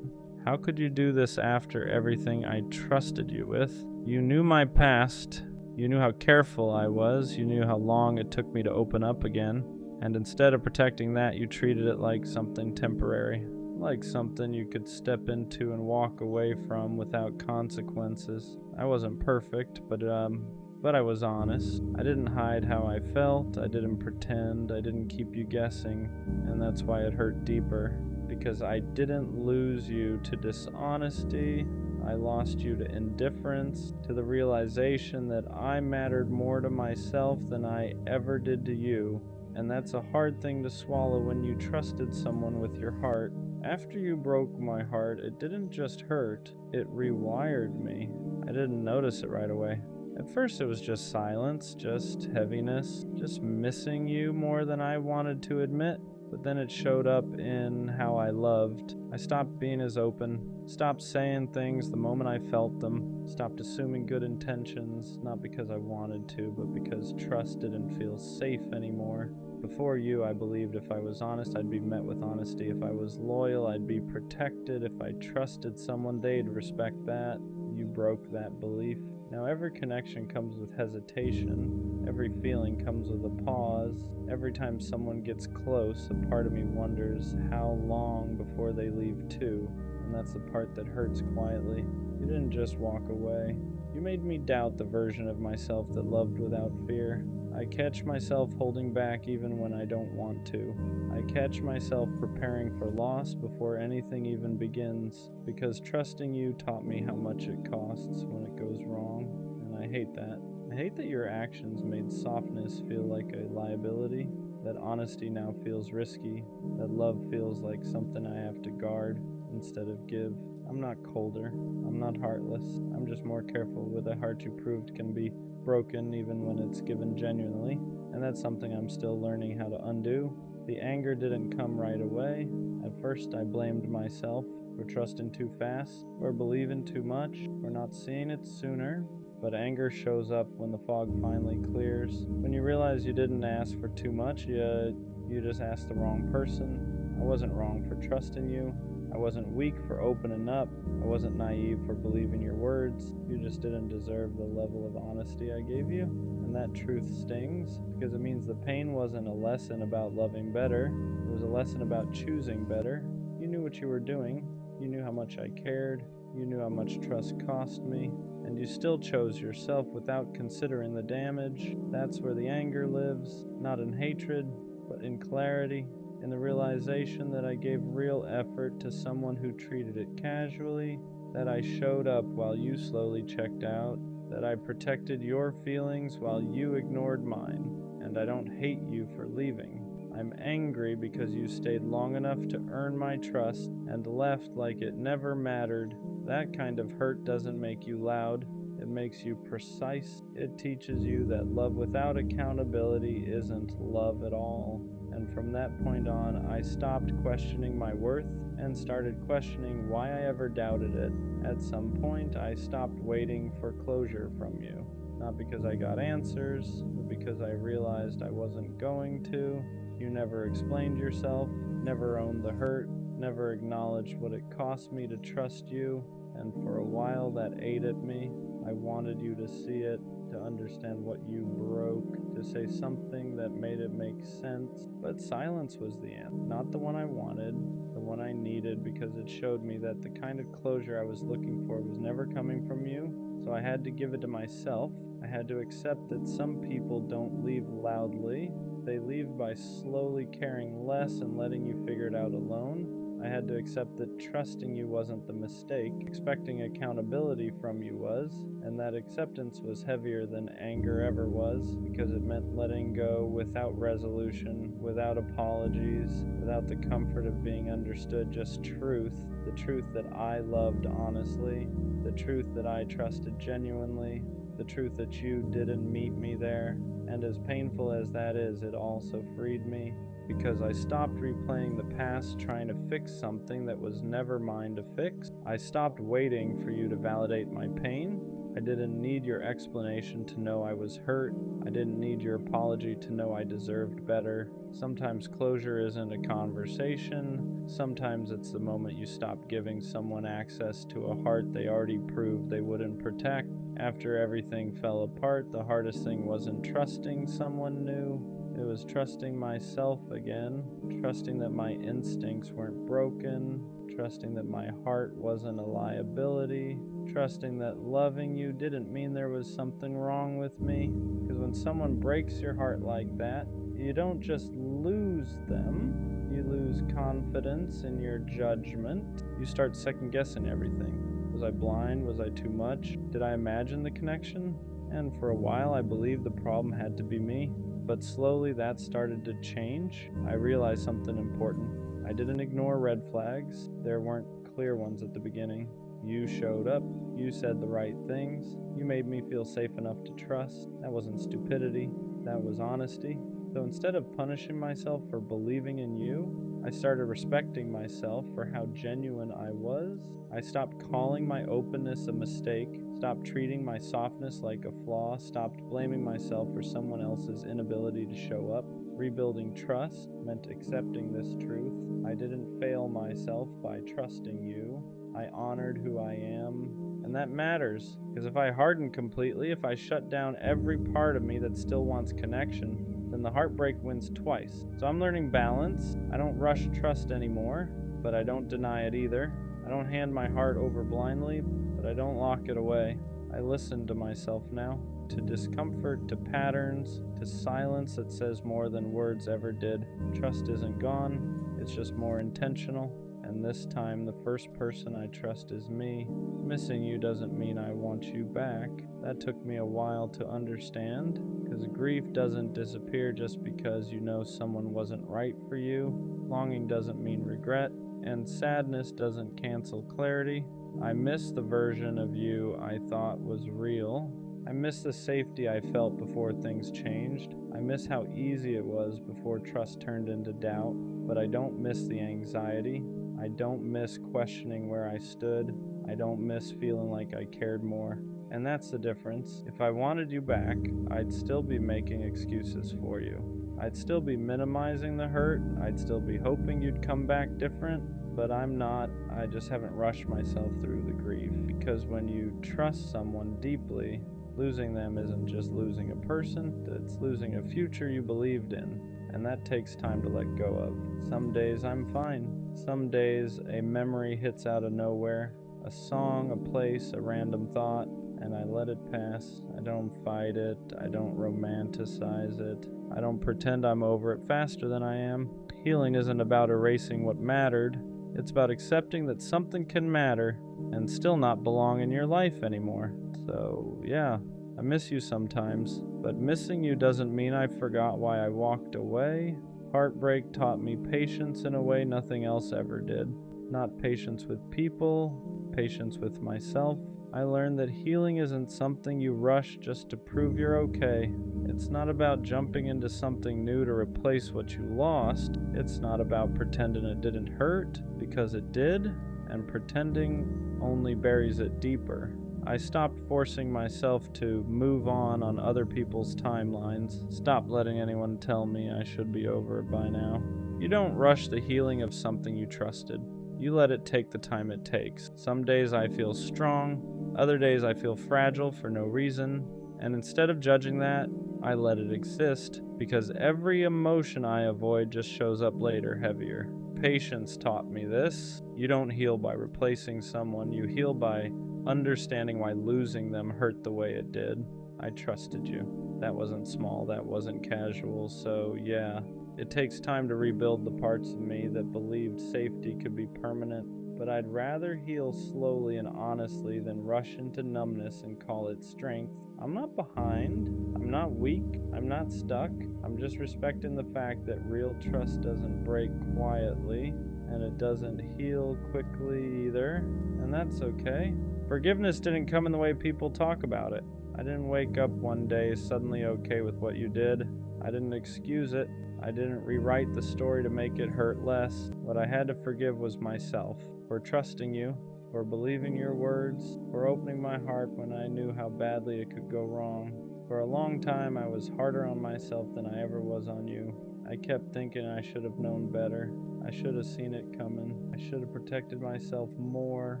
How could you do this after everything I trusted you with? You knew my past. You knew how careful I was. You knew how long it took me to open up again. And instead of protecting that, you treated it like something temporary. Like something you could step into and walk away from without consequences. I wasn't perfect, but I was honest. I didn't hide how I felt. I didn't pretend. I didn't keep you guessing. And that's why it hurt deeper. Because I didn't lose you to dishonesty. I lost you to indifference, to the realization that I mattered more to myself than I ever did to you. And that's a hard thing to swallow when you trusted someone with your heart. After you broke my heart, it didn't just hurt, it rewired me. I didn't notice it right away. At first it was just silence, just heaviness, just missing you more than I wanted to admit. But then it showed up in how I loved. I stopped being as open, stopped saying things the moment I felt them, stopped assuming good intentions, not because I wanted to, but because trust didn't feel safe anymore. Before you, I believed if I was honest, I'd be met with honesty. If I was loyal, I'd be protected. If I trusted someone, they'd respect that. You broke that belief. Now every connection comes with hesitation. Every feeling comes with a pause. Every time someone gets close, a part of me wonders how long before they leave too. And that's the part that hurts quietly. You didn't just walk away. You made me doubt the version of myself that loved without fear. I catch myself holding back even when I don't want to. I catch myself preparing for loss before anything even begins, because trusting you taught me how much it costs when it goes wrong, and I hate that. I hate that your actions made softness feel like a liability, that honesty now feels risky, that love feels like something I have to guard instead of give. I'm not colder, I'm not heartless, I'm just more careful with a heart you proved can be broken even when it's given genuinely, and that's something I'm still learning how to undo. The anger didn't come right away. At first I blamed myself for trusting too fast, or believing too much, or not seeing it sooner. But anger shows up when the fog finally clears, when you realize you didn't ask for too much, you just asked the wrong person. I wasn't wrong for trusting you. I wasn't weak for opening up. I wasn't naive for believing your words. You just didn't deserve the level of honesty I gave you. And that truth stings, because it means the pain wasn't a lesson about loving better. It was a lesson about choosing better. You knew what you were doing. You knew how much I cared. You knew how much trust cost me. And you still chose yourself without considering the damage. That's where the anger lives, not in hatred, but in clarity. In the realization that I gave real effort to someone who treated it casually, that I showed up while you slowly checked out, that I protected your feelings while you ignored mine, and I don't hate you for leaving. I'm angry because you stayed long enough to earn my trust and left like it never mattered. That kind of hurt doesn't make you loud, it makes you precise. It teaches you that love without accountability isn't love at all. And from that point on, I stopped questioning my worth and started questioning why I ever doubted it. At some point, I stopped waiting for closure from you. Not because I got answers, but because I realized I wasn't going to. You never explained yourself, never owned the hurt, never acknowledged what it cost me to trust you, and for a while that ate at me. I wanted you to see it, to understand what you broke, to say something that made it make sense. But silence was the answer, not the one I wanted, the one I needed, because it showed me that the kind of closure I was looking for was never coming from you. So I had to give it to myself. I had to accept that some people don't leave loudly. They leave by slowly caring less and letting you figure it out alone. I had to accept that trusting you wasn't the mistake, expecting accountability from you was, and that acceptance was heavier than anger ever was, because it meant letting go without resolution, without apologies, without the comfort of being understood, just truth, the truth that I loved honestly, the truth that I trusted genuinely, the truth that you didn't meet me there. And as painful as that is, it also freed me, because I stopped replaying the past trying to fix something that was never mine to fix. I stopped waiting for you to validate my pain. I didn't need your explanation to know I was hurt. I didn't need your apology to know I deserved better. Sometimes closure isn't a conversation. Sometimes it's the moment you stop giving someone access to a heart they already proved they wouldn't protect. After everything fell apart, the hardest thing wasn't trusting someone new. It was trusting myself again, trusting that my instincts weren't broken, trusting that my heart wasn't a liability, trusting that loving you didn't mean there was something wrong with me. Because when someone breaks your heart like that, you don't just lose them, you lose confidence in your judgment. You start second-guessing everything. Was I blind? Was I too much? Did I imagine the connection? And for a while I believed the problem had to be me. But slowly that started to change. I realized something important. I didn't ignore red flags. There weren't clear ones at the beginning. You showed up. You said the right things. You made me feel safe enough to trust. That wasn't stupidity. That was honesty. So instead of punishing myself for believing in you, I started respecting myself for how genuine I was. I stopped calling my openness a mistake, stopped treating my softness like a flaw, stopped blaming myself for someone else's inability to show up. Rebuilding trust meant accepting this truth. I didn't fail myself by trusting you. I honored who I am. And that matters, because if I harden completely, if I shut down every part of me that still wants connection, then the heartbreak wins twice. So I'm learning balance. I don't rush trust anymore, but I don't deny it either. I don't hand my heart over blindly, but I don't lock it away. I listen to myself now, to discomfort, to patterns, to silence that says more than words ever did. Trust isn't gone, it's just more intentional. And this time, the first person I trust is me. Missing you doesn't mean I want you back. That took me a while to understand, because grief doesn't disappear just because you know someone wasn't right for you. Longing doesn't mean regret, and sadness doesn't cancel clarity. I miss the version of you I thought was real. I miss the safety I felt before things changed. I miss how easy it was before trust turned into doubt. But I don't miss the anxiety. I don't miss questioning where I stood. I don't miss feeling like I cared more. And that's the difference. If I wanted you back, I'd still be making excuses for you. I'd still be minimizing the hurt. I'd still be hoping you'd come back different. But I'm not. I just haven't rushed myself through the grief. Because when you trust someone deeply, losing them isn't just losing a person, it's losing a future you believed in. And that takes time to let go of. Some days I'm fine. Some days a memory hits out of nowhere. A song, a place, a random thought, and I let it pass. I don't fight it. I don't romanticize it. I don't pretend I'm over it faster than I am. Healing isn't about erasing what mattered. It's about accepting that something can matter and still not belong in your life anymore. So, yeah, I miss you sometimes, but missing you doesn't mean I forgot why I walked away. Heartbreak taught me patience in a way nothing else ever did. Not patience with people, patience with myself. I learned that healing isn't something you rush just to prove you're okay. It's not about jumping into something new to replace what you lost. It's not about pretending it didn't hurt, because it did, and pretending only buries it deeper. I stopped forcing myself to move on other people's timelines. Stopped letting anyone tell me I should be over it by now. You don't rush the healing of something you trusted. You let it take the time it takes. Some days I feel strong, other days I feel fragile for no reason, and instead of judging that, I let it exist, because every emotion I avoid just shows up later heavier. Patience taught me this. You don't heal by replacing someone, you heal by understanding why losing them hurt the way it did. I trusted you. That wasn't small, that wasn't casual, so yeah. It takes time to rebuild the parts of me that believed safety could be permanent, but I'd rather heal slowly and honestly than rush into numbness and call it strength. I'm not behind, I'm not weak, I'm not stuck. I'm just respecting the fact that real trust doesn't break quietly, and it doesn't heal quickly either, and that's okay. Forgiveness didn't come in the way people talk about it. I didn't wake up one day suddenly okay with what you did. I didn't excuse it. I didn't rewrite the story to make it hurt less. What I had to forgive was myself, for trusting you, for believing your words, for opening my heart when I knew how badly it could go wrong. For a long time, I was harder on myself than I ever was on you. I kept thinking I should have known better. I should have seen it coming. I should have protected myself more.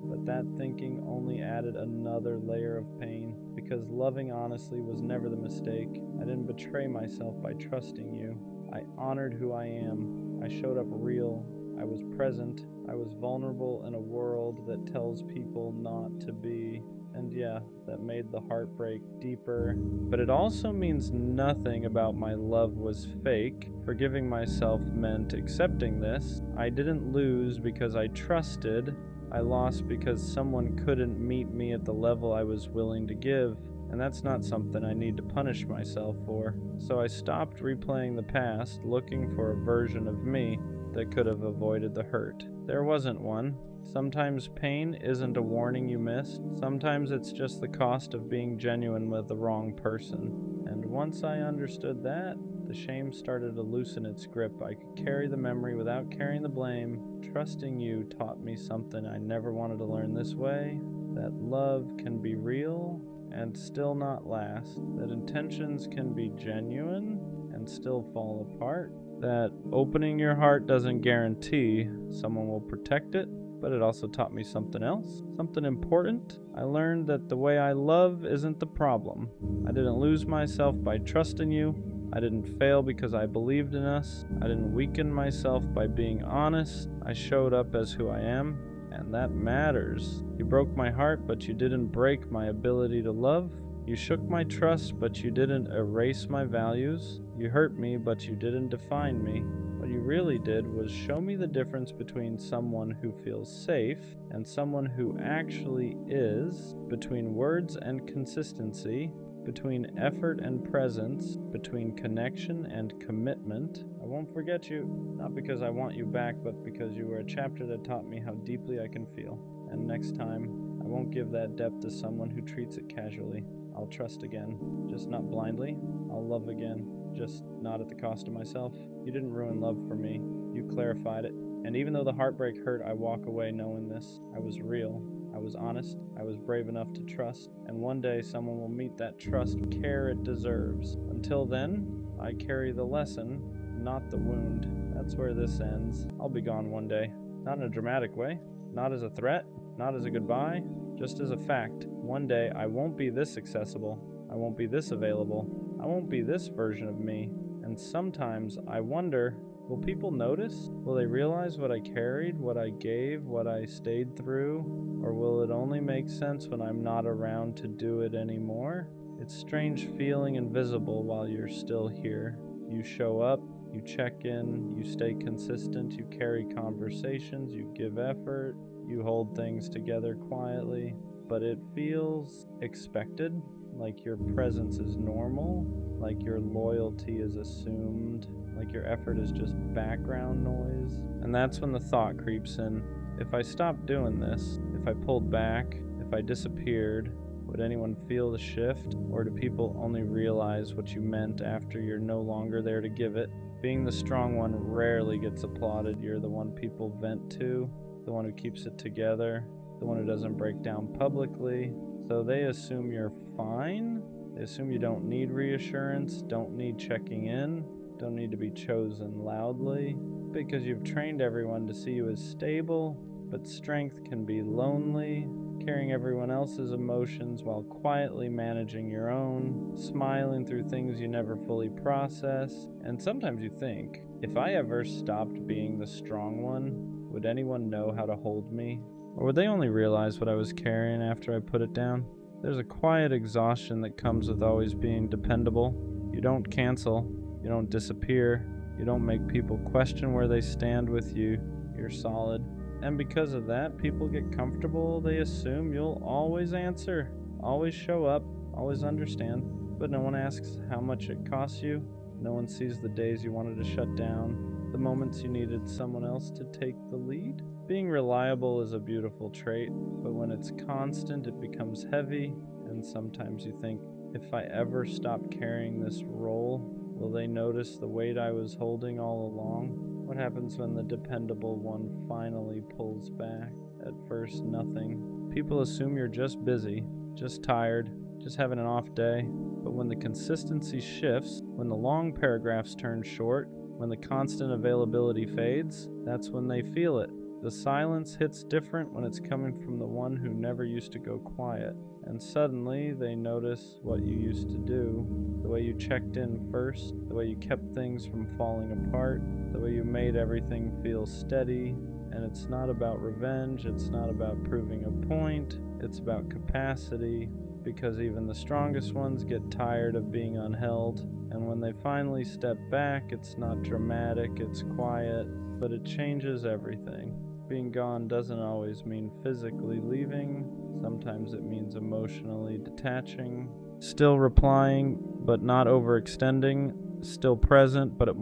But that thinking only added another layer of pain, because loving honestly was never the mistake. I didn't betray myself by trusting you. I honored who I am. I showed up real. I was present. I was vulnerable in a world that tells people not to be. And yeah, that made the heartbreak deeper. But it also means nothing about my love was fake. Forgiving myself meant accepting this. I didn't lose because I trusted. I lost because someone couldn't meet me at the level I was willing to give. And that's not something I need to punish myself for. So I stopped replaying the past, looking for a version of me that could have avoided the hurt. There wasn't one. Sometimes pain isn't a warning you missed. Sometimes it's just the cost of being genuine with the wrong person. And once I understood that, the shame started to loosen its grip. I could carry the memory without carrying the blame. Trusting you taught me something I never wanted to learn this way. That love can be real and still not last. That intentions can be genuine and still fall apart. That opening your heart doesn't guarantee someone will protect it, but it also taught me something else, something important. I learned that the way I love isn't the problem. I didn't lose myself by trusting you. I didn't fail because I believed in us. I didn't weaken myself by being honest. I showed up as who I am, and that matters. You broke my heart, but you didn't break my ability to love. You shook my trust, but you didn't erase my values. You hurt me, but you didn't define me. What you really did was show me the difference between someone who feels safe and someone who actually is, between words and consistency, between effort and presence, between connection and commitment. I won't forget you, not because I want you back, but because you were a chapter that taught me how deeply I can feel. And next time, I won't give that depth to someone who treats it casually. I'll trust again, just not blindly. I'll love again, just not at the cost of myself. You didn't ruin love for me. You clarified it. And even though the heartbreak hurt, I walk away knowing this. I was real. I was honest. I was brave enough to trust. And one day someone will meet that trust care it deserves. Until then, I carry the lesson, not the wound. That's where this ends. I'll be gone one day. Not in a dramatic way. Not as a threat. Not as a goodbye. Just as a fact. One day I won't be this accessible. I won't be this available. I won't be this version of me. And sometimes I wonder, will people notice? Will they realize what I carried, what I gave, what I stayed through? Or will it only make sense when I'm not around to do it anymore? It's strange feeling invisible while you're still here. You show up, you check in, you stay consistent, you carry conversations, you give effort, you hold things together quietly, but it feels expected, like your presence is normal, like your loyalty is assumed, like your effort is just background noise. And that's when the thought creeps in. If I stopped doing this, if I pulled back, if I disappeared, would anyone feel the shift? Or do people only realize what you meant after you're no longer there to give it? Being the strong one rarely gets applauded. You're the one people vent to, the one who keeps it together, the one who doesn't break down publicly. So they assume you're fine. They assume you don't need reassurance, don't need checking in, don't need to be chosen loudly, because you've trained everyone to see you as stable. But strength can be lonely, carrying everyone else's emotions while quietly managing your own, smiling through things you never fully process. And sometimes you think, if I ever stopped being the strong one, would anyone know how to hold me? Or would they only realize what I was carrying after I put it down? There's a quiet exhaustion that comes with always being dependable. You don't cancel, you don't disappear, you don't make people question where they stand with you. You're solid. And because of that, people get comfortable. They assume you'll always answer, always show up, always understand. But no one asks how much it costs you. No one sees the days you wanted to shut down, the moments you needed someone else to take the lead. Being reliable is a beautiful trait, but when it's constant, it becomes heavy. And sometimes you think, if I ever stop carrying this role, will they notice the weight I was holding all along? What happens when the dependable one finally pulls back? At first, nothing. People assume you're just busy, just tired, just having an off day. But when the consistency shifts, when the long paragraphs turn short, when the constant availability fades, that's when they feel it. The silence hits different when it's coming from the one who never used to go quiet. And suddenly they notice what you used to do, the way you checked in first, the way you kept things from falling apart, the way you made everything feel steady. And it's not about revenge, it's not about proving a point, it's about capacity, because even the strongest ones get tired of being unheld. And when they finally step back, it's not dramatic, it's quiet, but it changes everything. Being gone doesn't always mean physically leaving. Sometimes it means emotionally detaching. Still replying, but not overextending. Still present, but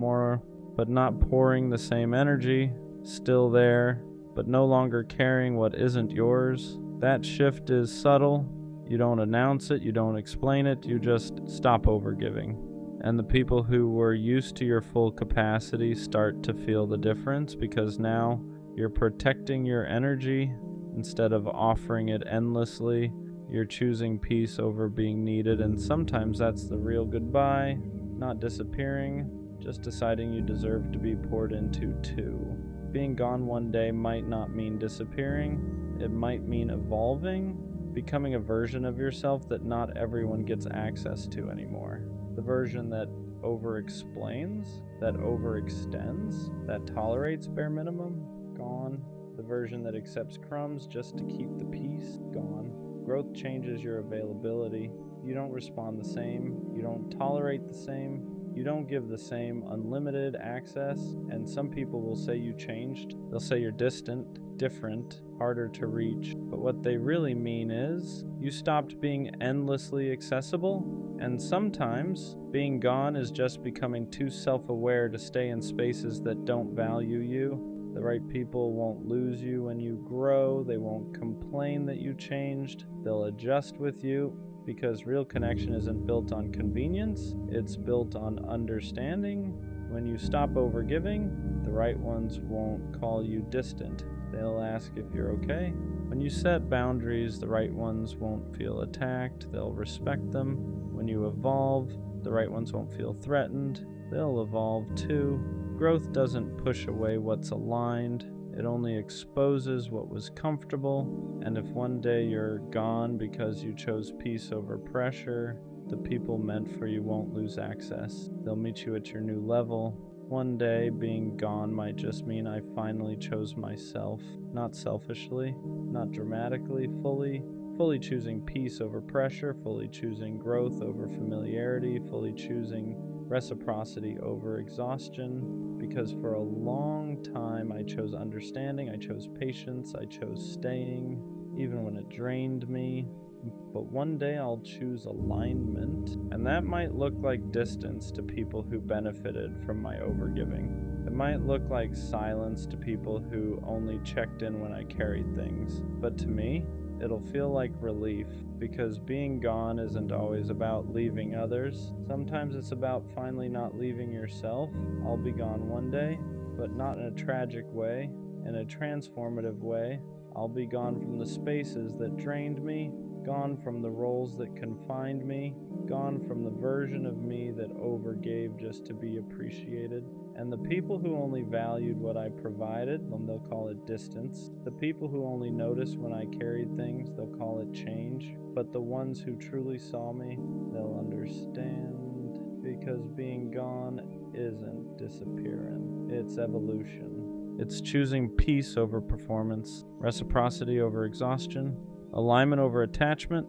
not pouring the same energy. Still there, but no longer carrying what isn't yours. That shift is subtle. You don't announce it, you don't explain it, you just stop overgiving. And the people who were used to your full capacity start to feel the difference, because now you're protecting your energy instead of offering it endlessly. You're choosing peace over being needed, and sometimes that's the real goodbye. not disappearing, just deciding you deserve to be poured into too. Being gone one day might not mean disappearing. It might mean evolving, becoming a version of yourself that not everyone gets access to anymore. The version that over-explains, that overextends, that tolerates bare minimum, gone. The version that accepts crumbs just to keep the peace, gone. Growth changes your availability. You don't respond the same. You don't tolerate the same. You don't give the same unlimited access, and some people will say you changed. They'll say you're distant, different, harder to reach, but what they really mean is you stopped being endlessly accessible, and sometimes being gone is just becoming too self-aware to stay in spaces that don't value you. The right people won't lose you when you grow. They won't complain that you changed. They'll adjust with you, because real connection isn't built on convenience, it's built on understanding. When you stop overgiving, the right ones won't call you distant. They'll ask if you're okay. When you set boundaries, the right ones won't feel attacked, they'll respect them. When you evolve, the right ones won't feel threatened, they'll evolve too. Growth doesn't push away what's aligned. It only exposes what was comfortable, and if one day you're gone because you chose peace over pressure, the people meant for you won't lose access. They'll meet you at your new level. One day, being gone might just mean I finally chose myself, not selfishly, not dramatically, fully choosing peace over pressure, fully choosing growth over familiarity, fully choosing reciprocity over exhaustion, because for a long time I chose understanding, I chose patience, I chose staying, even when it drained me. But one day I'll choose alignment, and that might look like distance to people who benefited from my overgiving. It might look like silence to people who only checked in when I carried things. But to me, it'll feel like relief, because being gone isn't always about leaving others. Sometimes it's about finally not leaving yourself. I'll be gone one day, but not in a tragic way, in a transformative way. I'll be gone from the spaces that drained me, gone from the roles that confined me, gone from the version of me that overgave just to be appreciated. And the people who only valued what I provided, they'll call it distance. The people who only noticed when I carried things, they'll call it change. But the ones who truly saw me, they'll understand. Because being gone isn't disappearing, it's evolution. It's choosing peace over performance, reciprocity over exhaustion, alignment over attachment.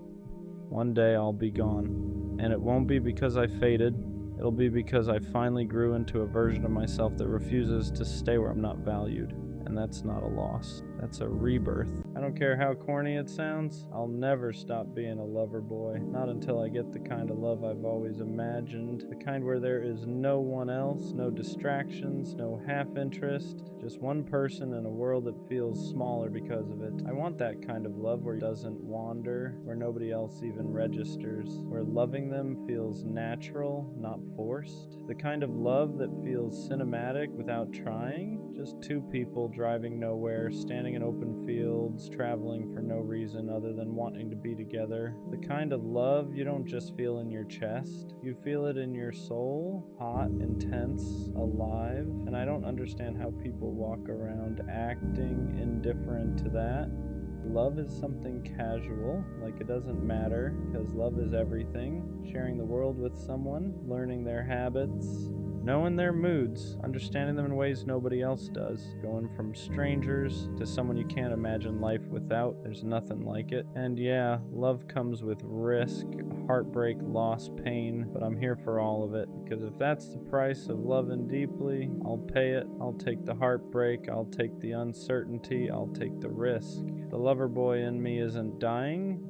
One day I'll be gone, and it won't be because I faded. It'll be because I finally grew into a version of myself that refuses to stay where I'm not valued. And that's not a loss. That's a rebirth. I don't care how corny it sounds, I'll never stop being a lover boy. Not until I get the kind of love I've always imagined. The kind where there is no one else, no distractions, no half interest. Just one person in a world that feels smaller because of it. I want that kind of love where it doesn't wander, where nobody else even registers. Where loving them feels natural, not forced. The kind of love that feels cinematic without trying. Just two people driving nowhere, standing in open fields, traveling for no reason other than wanting to be together. The kind of love you don't just feel in your chest, you feel it in your soul, hot, intense, alive. And I don't understand how people walk around acting indifferent to that. Love is something casual, like it doesn't matter, because love is everything. Sharing the world with someone, learning their habits, knowing their moods, understanding them in ways nobody else does. Going from strangers to someone you can't imagine life without, there's nothing like it. And yeah, love comes with risk, heartbreak, loss, pain, but I'm here for all of it, because if that's the price of loving deeply, I'll pay it. I'll take the heartbreak, I'll take the uncertainty, I'll take the risk. The lover boy in me isn't dying.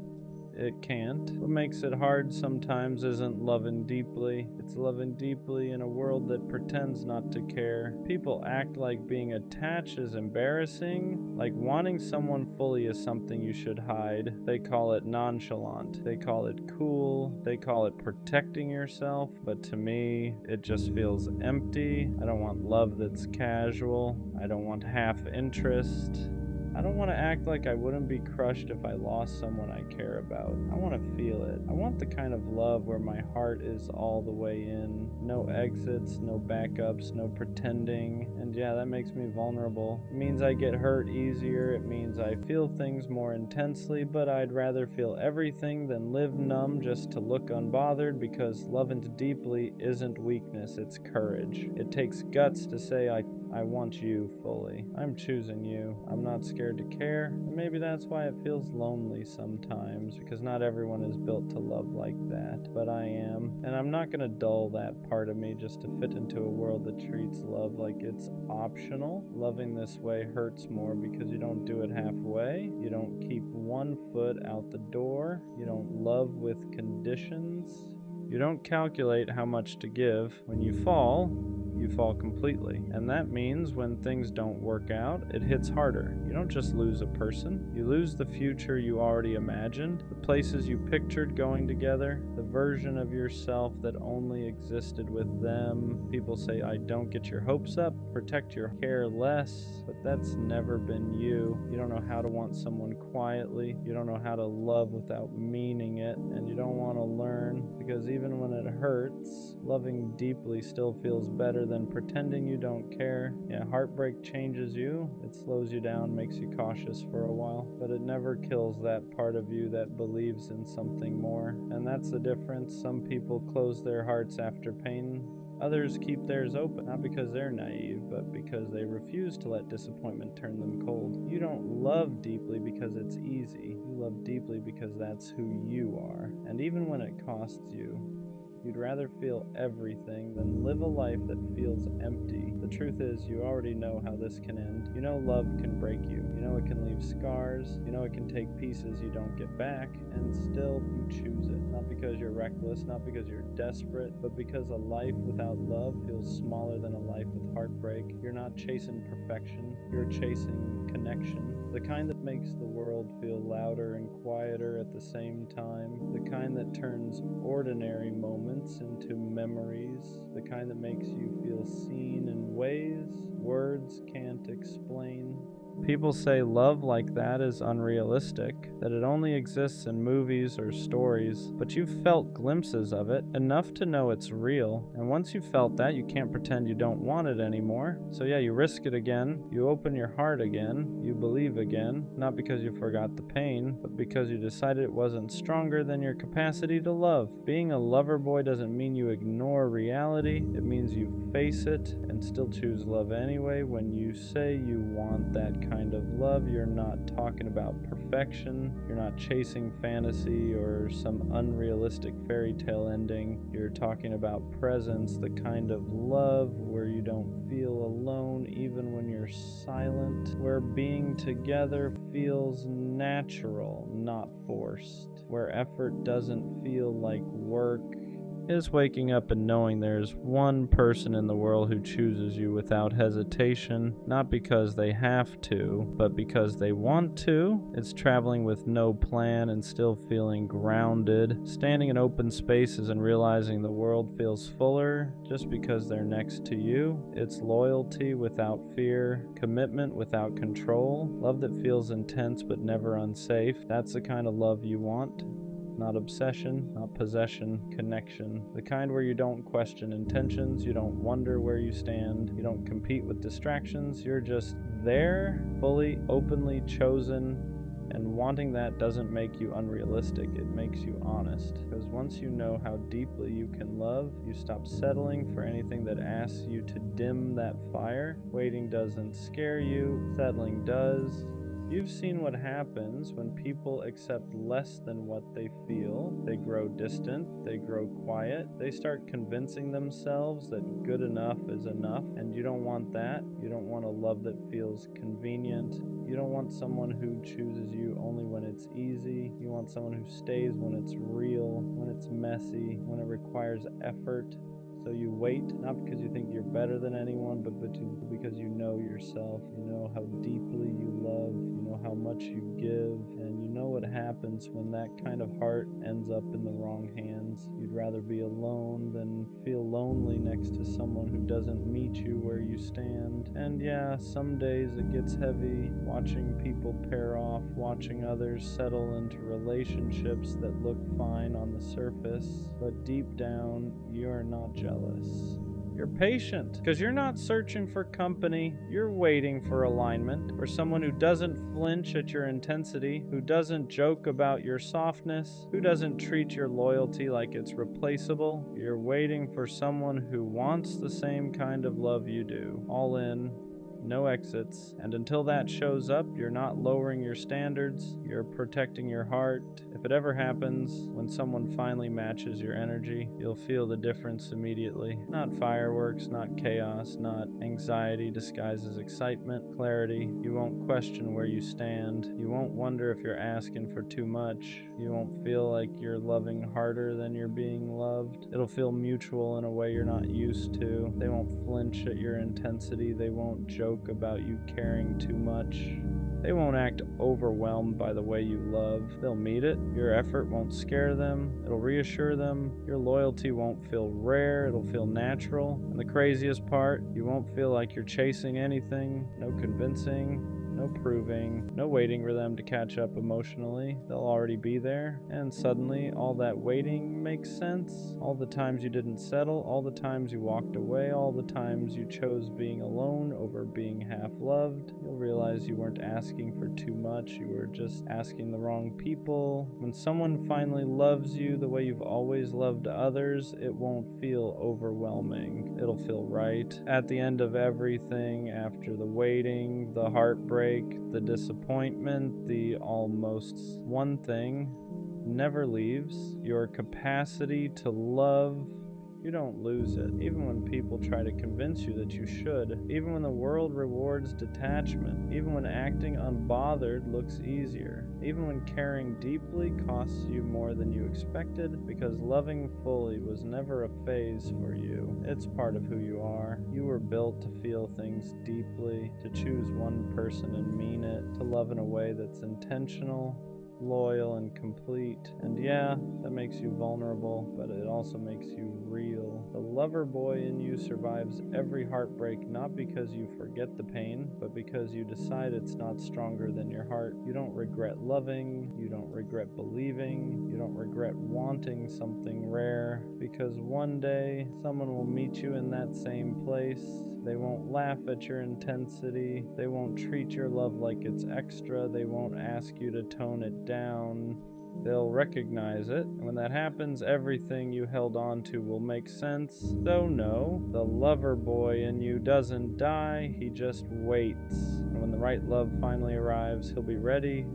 It can't. What makes it hard sometimes isn't loving deeply. It's loving deeply in a world that pretends not to care. People act like being attached is embarrassing, like wanting someone fully is something you should hide. They call it nonchalant. They call it cool. They call it protecting yourself. But to me, it just feels empty. I don't want love that's casual. I don't want half interest. I don't want to act like I wouldn't be crushed if I lost someone I care about. I want to feel it. I want the kind of love where my heart is all the way in. No exits, no backups, no pretending. And yeah, that makes me vulnerable. It means I get hurt easier. It means I feel things more intensely, but I'd rather feel everything than live numb just to look unbothered, because loving deeply isn't weakness, it's courage. It takes guts to say I want you fully. I'm choosing you. I'm not scared to care. And maybe that's why it feels lonely sometimes, because not everyone is built to love like that. But I am. And I'm not going to dull that part of me just to fit into a world that treats love like it's optional. Loving this way hurts more because you don't do it halfway. You don't keep one foot out the door. You don't love with conditions. You don't calculate how much to give. When you fall completely. And that means when things don't work out, it hits harder. You don't just lose a person, you lose the future you already imagined, the places you pictured going together, the version of yourself that only existed with them. People say, don't get your hopes up, protect your care less, but that's never been you. You don't know how to want someone quietly, you don't know how to love without meaning it, and you don't want to learn, because even when it hurts, loving deeply still feels better than pretending you don't care. Yeah, heartbreak changes you. It slows you down, makes you cautious for a while, but it never kills that part of you that believes in something more. And that's the difference. Some people close their hearts after pain. Others keep theirs open, not because they're naive, but because they refuse to let disappointment turn them cold. You don't love deeply because it's easy. You love deeply because that's who you are. And even when it costs you, you'd rather feel everything than live a life that feels empty. The truth is, you already know how this can end. You know love can break you. You know it can leave scars. You know it can take pieces you don't get back, and still you choose it. Not because you're reckless, not because you're desperate, but because a life without love feels smaller than a life with heartbreak. You're not chasing perfection, you're chasing connection. The kind that makes the world feel louder and quieter at the same time. The kind that turns ordinary moments into memories. The kind that makes you feel seen in ways words can't explain. People say love like that is unrealistic, that it only exists in movies or stories, but you've felt glimpses of it, enough to know it's real, and once you've felt that, you can't pretend you don't want it anymore. So yeah, you risk it again, you open your heart again, you believe again, not because you forgot the pain, but because you decided it wasn't stronger than your capacity to love. Being a lover boy doesn't mean you ignore reality, it means you face it and still choose love anyway. When you say you want that kind of love, you're not talking about perfection, you're not chasing fantasy or some unrealistic fairy tale ending, you're talking about presence, the kind of love where you don't feel alone even when you're silent, where being together feels natural, not forced, where effort doesn't feel like work. Is waking up and knowing there's one person in the world who chooses you without hesitation, not because they have to, but because they want to. It's traveling with no plan and still feeling grounded, standing in open spaces and realizing the world feels fuller just because they're next to you. It's loyalty without fear, commitment without control, love that feels intense but never unsafe. That's the kind of love you want. Not obsession, not possession, connection. The kind where you don't question intentions, you don't wonder where you stand, you don't compete with distractions, you're just there, fully, openly chosen, and wanting that doesn't make you unrealistic, it makes you honest. Because once you know how deeply you can love, you stop settling for anything that asks you to dim that fire. Waiting doesn't scare you, settling does. You've seen what happens when people accept less than what they feel. They grow distant, they grow quiet, they start convincing themselves that good enough is enough, and you don't want that. You don't want a love that feels convenient. You don't want someone who chooses you only when it's easy. You want someone who stays when it's real, when it's messy, when it requires effort. So you wait, not because you think you're better than anyone, but because you know yourself. You know how deeply you love, you know how much you give, and you know what happens when that kind of heart ends up in the wrong hands. You'd rather be alone than feel lonely. lonely next to someone who doesn't meet you where you stand. And yeah, some days it gets heavy, watching people pair off, watching others settle into relationships that look fine on the surface, but deep down, you're not jealous. You're patient, because you're not searching for company. You're waiting for alignment, for someone who doesn't flinch at your intensity, who doesn't joke about your softness, who doesn't treat your loyalty like it's replaceable. You're waiting for someone who wants the same kind of love you do. All in, no exits. And until that shows up, you're not lowering your standards, you're protecting your heart. If it ever happens, when someone finally matches your energy, you'll feel the difference immediately. Not fireworks, not chaos, not anxiety disguised as excitement, clarity. You won't question where you stand. You won't wonder if you're asking for too much. You won't feel like you're loving harder than you're being loved. It'll feel mutual in a way you're not used to. They won't flinch at your intensity. They won't joke about you caring too much. They won't act overwhelmed by the way you love. They'll meet it. Your effort won't scare them. It'll reassure them. Your loyalty won't feel rare. It'll feel natural. And the craziest part, you won't feel like you're chasing anything. No convincing. No proving, no waiting for them to catch up emotionally. They'll already be there. And suddenly, all that waiting makes sense. All the times you didn't settle, all the times you walked away, all the times you chose being alone over being half loved. You'll realize you weren't asking for too much. You were just asking the wrong people. When someone finally loves you the way you've always loved others, it won't feel overwhelming. It'll feel right. At the end of everything, after the waiting, the heartbreak, the disappointment, the almost, one thing never leaves: your capacity to love. You don't lose it, even when people try to convince you that you should, even when the world rewards detachment, even when acting unbothered looks easier, even when caring deeply costs you more than you expected, because loving fully was never a phase for you. It's part of who you are. You were built to feel things deeply, to choose one person and mean it, to love in a way that's intentional, loyal, and complete. And yeah, that makes you vulnerable, but it also makes you real. The lover boy in you survives every heartbreak, not because you forget the pain, but because you decide it's not stronger than your heart. You don't regret loving, you don't regret believing, you don't regret wanting something rare, because one day someone will meet you in that same place. They won't laugh at your intensity. They won't treat your love like it's extra. They won't ask you to tone it down. They'll recognize it, and when that happens, everything you held on to will make sense. So no, the lover boy in you doesn't die, he just waits. And when the right love finally arrives, he'll be ready